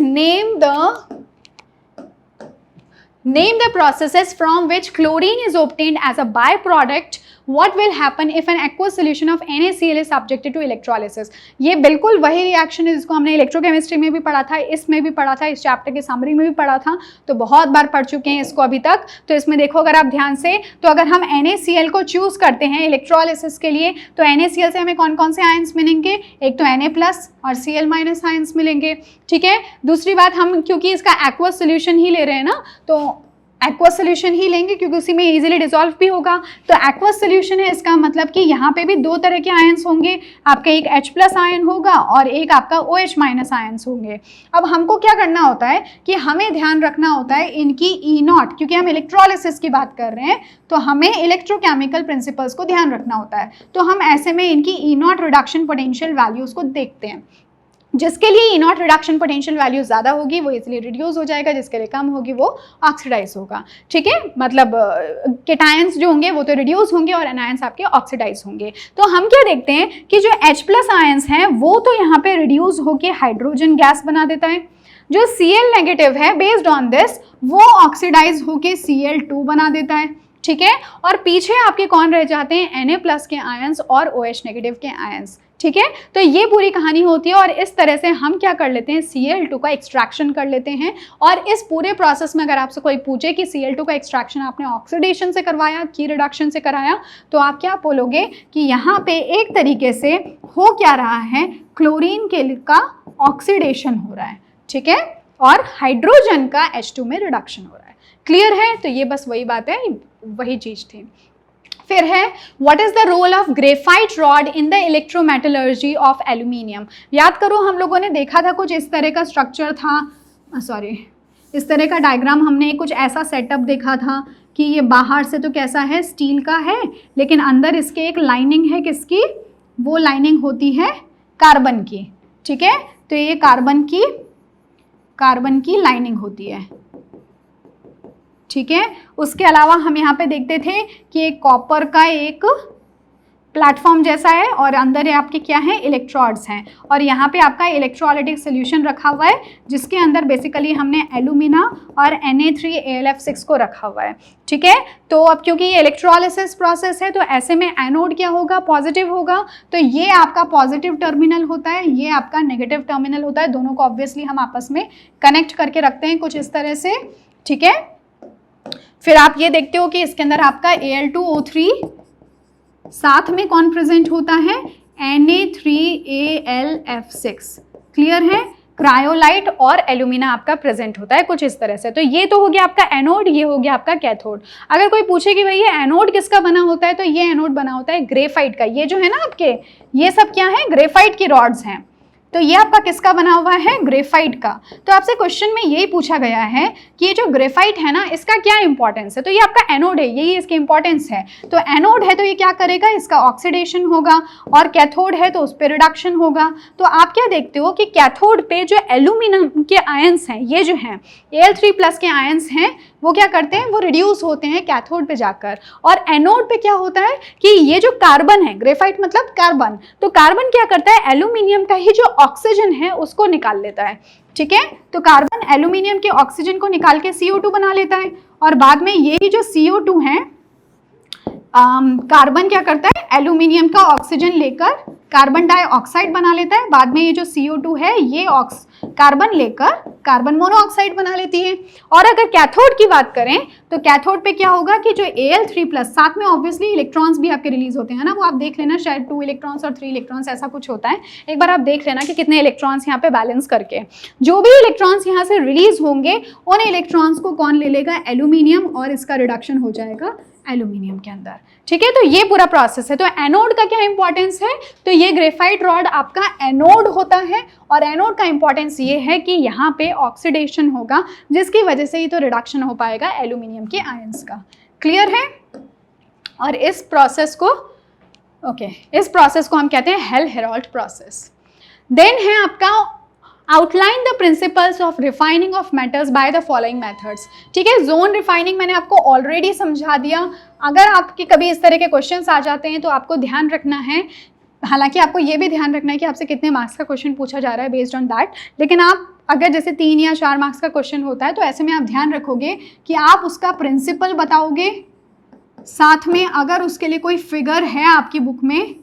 name the processes from which chlorine is obtained as a byproduct. What will happen if an aqueous solution of NaCl is subjected to electrolysis? ये बिल्कुल वही reaction है जिसको हमने electrochemistry में भी पढ़ा था, इसमें भी पढ़ा था, इस चैप्टर के समरी में भी पढ़ा था, तो बहुत बार पढ़ चुके हैं इसको अभी तक। तो इसमें देखो अगर आप ध्यान से, तो अगर हम NaCl को चूज करते हैं इलेक्ट्रोलिसिस के लिए, तो NaCl से हमें कौन कौन से आयंस मिलेंगे, एक तो Na+ और Cl- आयंस मिलेंगे, ठीक है। दूसरी बात, हम क्योंकि इसका एक्वस सोल्यूशन ही ले रहे हैं ना, तो एक्वस सोल्यूशन ही लेंगे क्योंकि उसी में इजीली डिसॉल्व भी होगा। तो एक्वस सोल्यूशन है, इसका मतलब कि यहाँ पे भी 2 तरह के आयंस होंगे, आपका एक H+ आयन होगा और एक आपका OH- आयंस होंगे। अब हमको क्या करना होता है कि हमें ध्यान रखना होता है इनकी E0, क्योंकि हम इलेक्ट्रोलिसिस की बात कर रहे हैं, तो हमें इलेक्ट्रोकेमिकल प्रिंसिपल्स को ध्यान रखना होता है। तो हम ऐसे में इनकी E0 रिडक्शन पोटेंशियल वैल्यूज को देखते हैं। जिसके लिए E0 रिडक्शन पोटेंशियल वैल्यू ज़्यादा होगी वो इजीली रिड्यूस हो जाएगा, जिसके लिए कम होगी वो ऑक्सीडाइज होगा, ठीक है। मतलब केटायंस जो होंगे वो तो रिड्यूस होंगे और एनायंस आपके ऑक्सीडाइज होंगे। तो हम क्या देखते हैं कि जो H+ आयंस हैं वो तो यहाँ पे रिड्यूस होके हाइड्रोजन गैस बना देता है, जो Cl- है बेस्ड ऑन दिस वो ऑक्सीडाइज होके Cl2 बना देता है, ठीक है। और पीछे आपके कौन रह जाते हैं, Na+ के आयंस और OH- के आयंस, ठीक है। तो ये पूरी कहानी होती है, और इस तरह से हम क्या कर लेते हैं, Cl2 का एक्सट्रैक्शन कर लेते हैं। और इस पूरे प्रोसेस में अगर आपसे कोई पूछे कि Cl2 का एक्सट्रैक्शन आपने ऑक्सीडेशन से करवाया कि रिडक्शन से कराया, तो आप क्या बोलोगे कि यहाँ पे एक तरीके से हो क्या रहा है, क्लोरीन का ऑक्सीडेशन हो रहा है, ठीक है, और हाइड्रोजन का H2 में रिडक्शन हो रहा है। क्लियर है। तो ये बस वही बात है, वही चीज थी। फिर है what is the role of graphite rod in the electrometallurgy of aluminium. याद करो हम लोगों ने देखा था कुछ इस तरह का स्ट्रक्चर था, इस तरह का डायग्राम, हमने कुछ ऐसा सेटअप देखा था कि ये बाहर से तो कैसा है, स्टील का है, लेकिन अंदर इसके एक लाइनिंग है, किसकी, वो लाइनिंग होती है कार्बन की, ठीक है। तो ये कार्बन की लाइनिंग होती है, ठीक है। उसके अलावा हम यहाँ पे देखते थे कि एक कॉपर का एक प्लेटफॉर्म जैसा है और अंदर ये आपके क्या है, इलेक्ट्रोड्स हैं, और यहाँ पे आपका इलेक्ट्रोलाइटिक सोल्यूशन रखा हुआ है जिसके अंदर बेसिकली हमने एल्यूमिना और Na3Al(F6) को रखा हुआ है, ठीक है। तो अब क्योंकि ये इलेक्ट्रोलिसिस प्रोसेस है तो ऐसे में एनोड क्या होगा, पॉजिटिव होगा। तो ये आपका पॉजिटिव टर्मिनल होता है, ये आपका नेगेटिव टर्मिनल होता है, दोनों को ऑब्वियसली हम आपस में कनेक्ट करके रखते हैं कुछ इस तरह से, ठीक है। फिर आप ये देखते हो कि इसके अंदर आपका Al2O3 साथ में कौन प्रेजेंट होता है, Na3Al(F6), क्लियर है। क्रायोलाइट और एल्यूमिना आपका प्रेजेंट होता है कुछ इस तरह से। तो ये तो हो गया आपका एनोड, ये हो गया आपका कैथोड। अगर कोई पूछे कि भाई ये एनोड किसका बना होता है, तो ये एनोड बना होता है ग्रेफाइट का। ये जो है ना आपके, ये सब क्या है, ग्रेफाइट की रॉड्स हैं। तो ये आपका किसका बना हुआ है, ग्रेफाइट का। तो आपसे क्वेश्चन में यही पूछा गया है कि ये जो ग्रेफाइट है ना, इसका क्या इंपॉर्टेंस है। तो ये आपका एनोड है, यही इसकी इंपॉर्टेंस है। तो एनोड है तो ये क्या करेगा, इसका ऑक्सीडेशन होगा, और कैथोड है तो उस पर रिडक्शन होगा। तो आप क्या देखते हो कि कैथोड पे जो एल्यूमिनियम के आयंस हैं, ये जो हैं Al3+ के आयंस हैं, वो क्या करते हैं, वो रिड्यूस होते हैं कैथोड पे जाकर। और एनोड पे क्या होता है कि ये जो कार्बन है, ग्रेफाइट मतलब कार्बन, तो कार्बन क्या करता है, एल्यूमिनियम का ही जो ऑक्सीजन है उसको निकाल लेता है, ठीक है। तो कार्बन एल्यूमिनियम के ऑक्सीजन को निकाल के CO2 बना लेता है, और बाद में यही जो CO2 है, कार्बन क्या करता है, एल्यूमिनियम का ऑक्सीजन लेकर कार्बन डाइऑक्साइड बना लेता है। बाद में ये जो CO2 है ये कार्बन लेकर कार्बन मोनोऑक्साइड बना लेती है। और अगर कैथोड की बात करें तो कैथोड पे क्या होगा कि जो Al3+, साथ में ऑब्वियसली इलेक्ट्रॉन्स भी आपके रिलीज होते हैं ना, वो आप देख लेना, शायद 2 इलेक्ट्रॉन्स और 3 इलेक्ट्रॉन्स ऐसा कुछ होता है, एक बार आप देख लेना कि कितने इलेक्ट्रॉन्स यहाँ पे बैलेंस करके। जो भी इलेक्ट्रॉन्स यहाँ से रिलीज होंगे उन इलेक्ट्रॉन्स को कौन ले लेगा, एल्यूमिनियम, और इसका रिडक्शन हो जाएगा एल्यूमिनियम के अंदर। ठीक है, तो ये पूरा प्रोसेस है। तो एनोड का क्या इंपॉर्टेंस है, तो ये ग्रेफाइट रॉड आपका एनोड होता है, और एनोड का इंपॉर्टेंस ये है कि यहाँ पे ऑक्सीडेशन होगा, जिसकी वजह से ही तो रिडक्शन हो पाएगा एल्यूमिनियम के आयंस का। क्लियर है? और इस प्रोसेस को इस प्रोसेस को हम कहते हैं हेल-हेराल्ड प्रोसेस। देन है आपका outline the principles of refining of metals by the following methods. ठीक है, जोन रिफाइनिंग मैंने आपको ऑलरेडी समझा दिया। अगर आपके कभी इस तरह के क्वेश्चंस आ जाते हैं तो आपको ध्यान रखना है, हालांकि आपको ये भी ध्यान रखना है कि आपसे कितने मार्क्स का क्वेश्चन पूछा जा रहा है बेस्ड ऑन दैट, लेकिन आप अगर जैसे 3 या 4 मार्क्स का क्वेश्चन होता है तो ऐसे में आप ध्यान रखोगे कि आप उसका प्रिंसिपल बताओगे, साथ में अगर उसके लिए कोई फिगर है आपकी बुक में,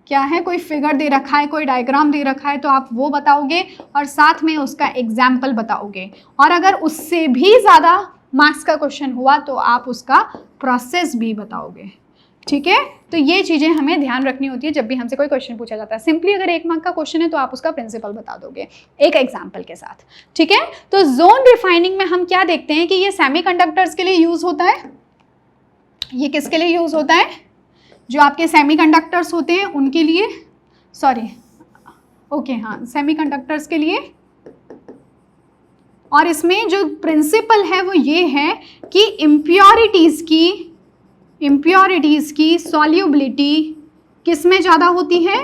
क्या है, कोई फिगर दे रखा है, कोई डायग्राम दे रखा है तो आप वो बताओगे, और साथ में उसका एग्जाम्पल बताओगे। और अगर उससे भी ज़्यादा मार्क्स का क्वेश्चन हुआ तो आप उसका प्रोसेस भी बताओगे। ठीक है, तो ये चीज़ें हमें ध्यान रखनी होती है जब भी हमसे कोई क्वेश्चन पूछा जाता है। सिंपली अगर 1 मार्क का क्वेश्चन है तो आप उसका प्रिंसिपल बता दोगे एक एग्जाम्पल के साथ। ठीक है, तो जोन रिफाइनिंग में हम क्या देखते हैं कि ये सेमीकंडक्टर्स के लिए यूज़ होता है। ये किसके लिए यूज़ होता है, जो आपके सेमीकंडक्टर्स होते हैं उनके लिए, सेमीकंडक्टर्स के लिए। और इसमें जो प्रिंसिपल है वो ये है कि इम्प्योरिटीज़ की सॉल्युबिलिटी किस में ज़्यादा होती है,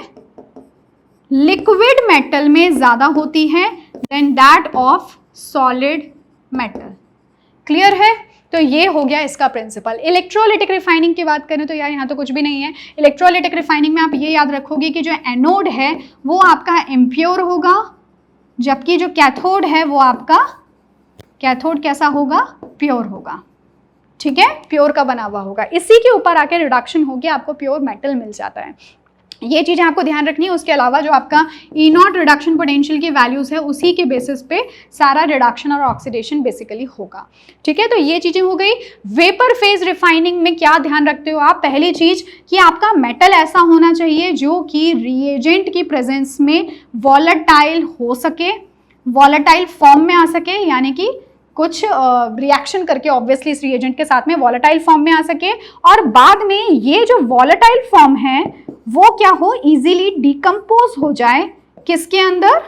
लिक्विड मेटल में ज़्यादा होती है then that of solid metal. Clear है? तो ये हो गया इसका प्रिंसिपल। इलेक्ट्रोलिटिक रिफाइनिंग की बात करें तो यार यहाँ तो कुछ भी नहीं है। इलेक्ट्रोलिटिक रिफाइनिंग में आप ये याद रखोगे कि जो एनोड है वो आपका इम्प्योर होगा, जबकि जो कैथोड है वो आपका कैथोड कैसा होगा, प्योर होगा। ठीक है, प्योर का बना हुआ होगा। इसी के ऊपर आके रिडक्शन होगी, आपको प्योर मेटल मिल जाता है। ये चीज़ें आपको ध्यान रखनी है। उसके अलावा जो आपका E0 रिडक्शन पोटेंशियल की वैल्यूज़ है उसी के बेसिस पे सारा रिडक्शन और ऑक्सीडेशन बेसिकली होगा। ठीक है, तो ये चीज़ें हो गई। वेपर फेज रिफाइनिंग में क्या ध्यान रखते हो आप, पहली चीज़ कि आपका मेटल ऐसा होना चाहिए जो कि रिएजेंट की प्रेजेंस में वॉलेटाइल हो सके, वॉलेटाइल फॉर्म में आ सके, यानी कि कुछ रिएक्शन करके ऑब्वियसली इस रिएजेंट के साथ में वॉलेटाइल फॉर्म में आ सके, और बाद में ये जो वॉलेटाइल फॉर्म है वो क्या हो, इजीली डिकम्पोज हो जाए, किसके अंदर,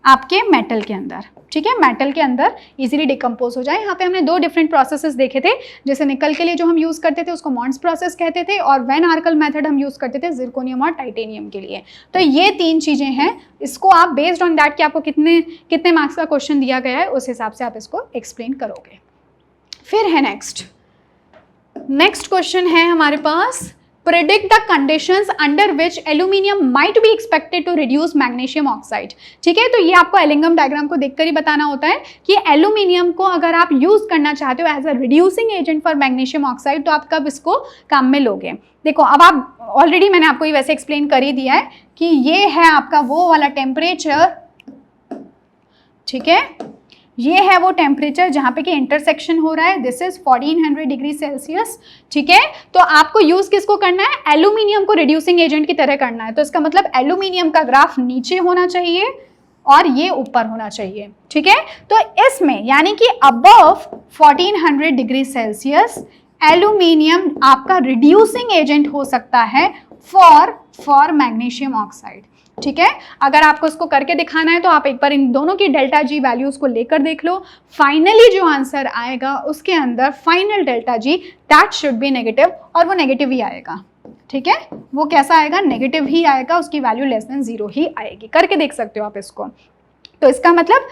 आपके मेटल के अंदर। ठीक है, मेटल के अंदर इजीली डिकम्पोज हो जाए। यहाँ पे हमने 2 डिफरेंट प्रोसेसेस देखे थे। जैसे निकल के लिए जो हम यूज़ करते थे उसको मॉन्ड्स प्रोसेस कहते थे, और वैन आर्कल मेथड हम यूज़ करते थे जिरकोनियम और टाइटेनियम के लिए। तो ये 3 चीज़ें हैं। इसको आप बेस्ड ऑन दैट कि आपको कितने मार्क्स का क्वेश्चन दिया गया है उस हिसाब से आप इसको एक्सप्लेन करोगे। फिर है नेक्स्ट क्वेश्चन है हमारे पास, predict the conditions under which aluminium might be expected to reduce magnesium oxide। ठीक है, तो ये आपको एलिंगम डायग्राम को देखकर ही बताना होता है कि एल्यूमिनियम को अगर आप यूज करना चाहते हो as a reducing agent for magnesium oxide तो आप कब इसको काम में लोगे। देखो, अब आप ऑलरेडी मैंने आपको ये वैसे एक्सप्लेन कर ही दिया है कि ये है आपका वो वाला टेम्परेचर। ठीक है, ये है वो टेम्परेचर जहाँ पे कि इंटरसेक्शन हो रहा है। This is 1400 degree Celsius. ठीक है, तो आपको यूज किसको करना है, एल्यूमिनियम को रिड्यूसिंग एजेंट की तरह करना है। तो इसका मतलब एल्यूमिनियम का ग्राफ नीचे होना चाहिए और ये ऊपर होना चाहिए। ठीक है, तो इसमें यानी कि अबव 1400 डिग्री सेल्सियस एल्यूमिनियम आपका रिड्यूसिंग एजेंट हो सकता है फॉर मैग्नीशियम ऑक्साइड। ठीक है, अगर आपको इसको करके दिखाना है तो आप एक बार इन दोनों की डेल्टा जी वैल्यूज को लेकर देख लो। फाइनली जो आंसर आएगा उसके अंदर final delta G that should be negative, और वो नेगेटिव ही आएगा। ठीक है, वो कैसा आएगा, नेगेटिव ही आएगा, उसकी वैल्यू लेस देन 0 ही आएगी। करके देख सकते हो आप इसको। तो इसका मतलब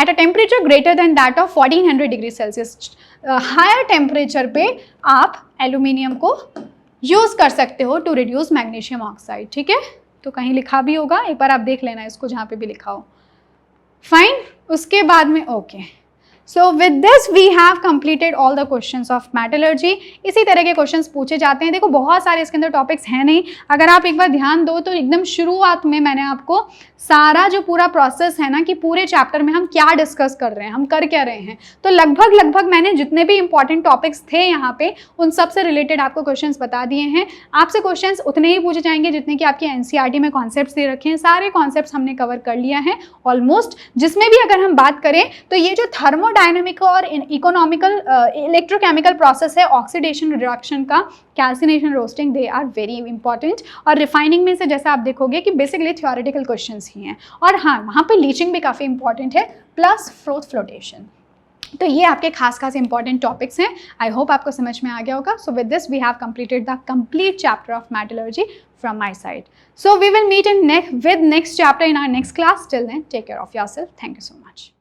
at a temperature greater than that of 1400 degree Celsius, higher temperature पे आप एल्यूमिनियम को यूज कर सकते हो टू रिड्यूस मैग्नीशियम ऑक्साइड। ठीक है, तो कहीं लिखा भी होगा, एक बार आप देख लेना इसको जहाँ पे भी लिखा हो। फाइन, उसके बाद में okay. So with this we have completed all the questions of metallurgy. इसी तरह के क्वेश्चंस पूछे जाते हैं। देखो, बहुत सारे इसके अंदर टॉपिक्स हैं नहीं, अगर आप एक बार ध्यान दो तो एकदम शुरुआत में मैंने आपको सारा जो पूरा प्रोसेस है ना कि पूरे चैप्टर में हम क्या डिस्कस कर रहे हैं, हम कर क्या रहे हैं, तो लगभग मैंने जितने भी इंपॉर्टेंट टॉपिक्स थे यहाँ पे उन सब से रिलेटेड आपको क्वेश्चंस बता दिए हैं। आपसे क्वेश्चंस उतने ही पूछे जाएंगे जितने कि आपके एनसीईआरटी में कॉन्सेप्ट्स दे रखे हैं। सारे कॉन्सेप्ट्स हमने कवर कर लिया है ऑलमोस्ट। जिसमें भी अगर हम बात करें तो ये जो थर्मो थर्मोडायनेमिक और इकोनॉमिकल इलेक्ट्रोकेमिकल प्रोसेस है ऑक्सीडेशन रिडक्शन का, calcination, roasting, they are very important. और रिफाइनिंग में से जैसा आप देखोगे कि बेसिकली थियोरेटिकल क्वेश्चंस ही हैं, और हाँ वहाँ पे लीचिंग भी काफ़ी इंपॉर्टेंट है, प्लस फ्रोथ फ्लोटेशन। तो ये आपके खास इंपॉर्टेंट टॉपिक्स हैं। आई होप आपको समझ में आ गया होगा। So with this we have completed the complete chapter of metallurgy from my side. So we will meet in next chapter in our next class. Till then, take care of yourself. Thank you so much.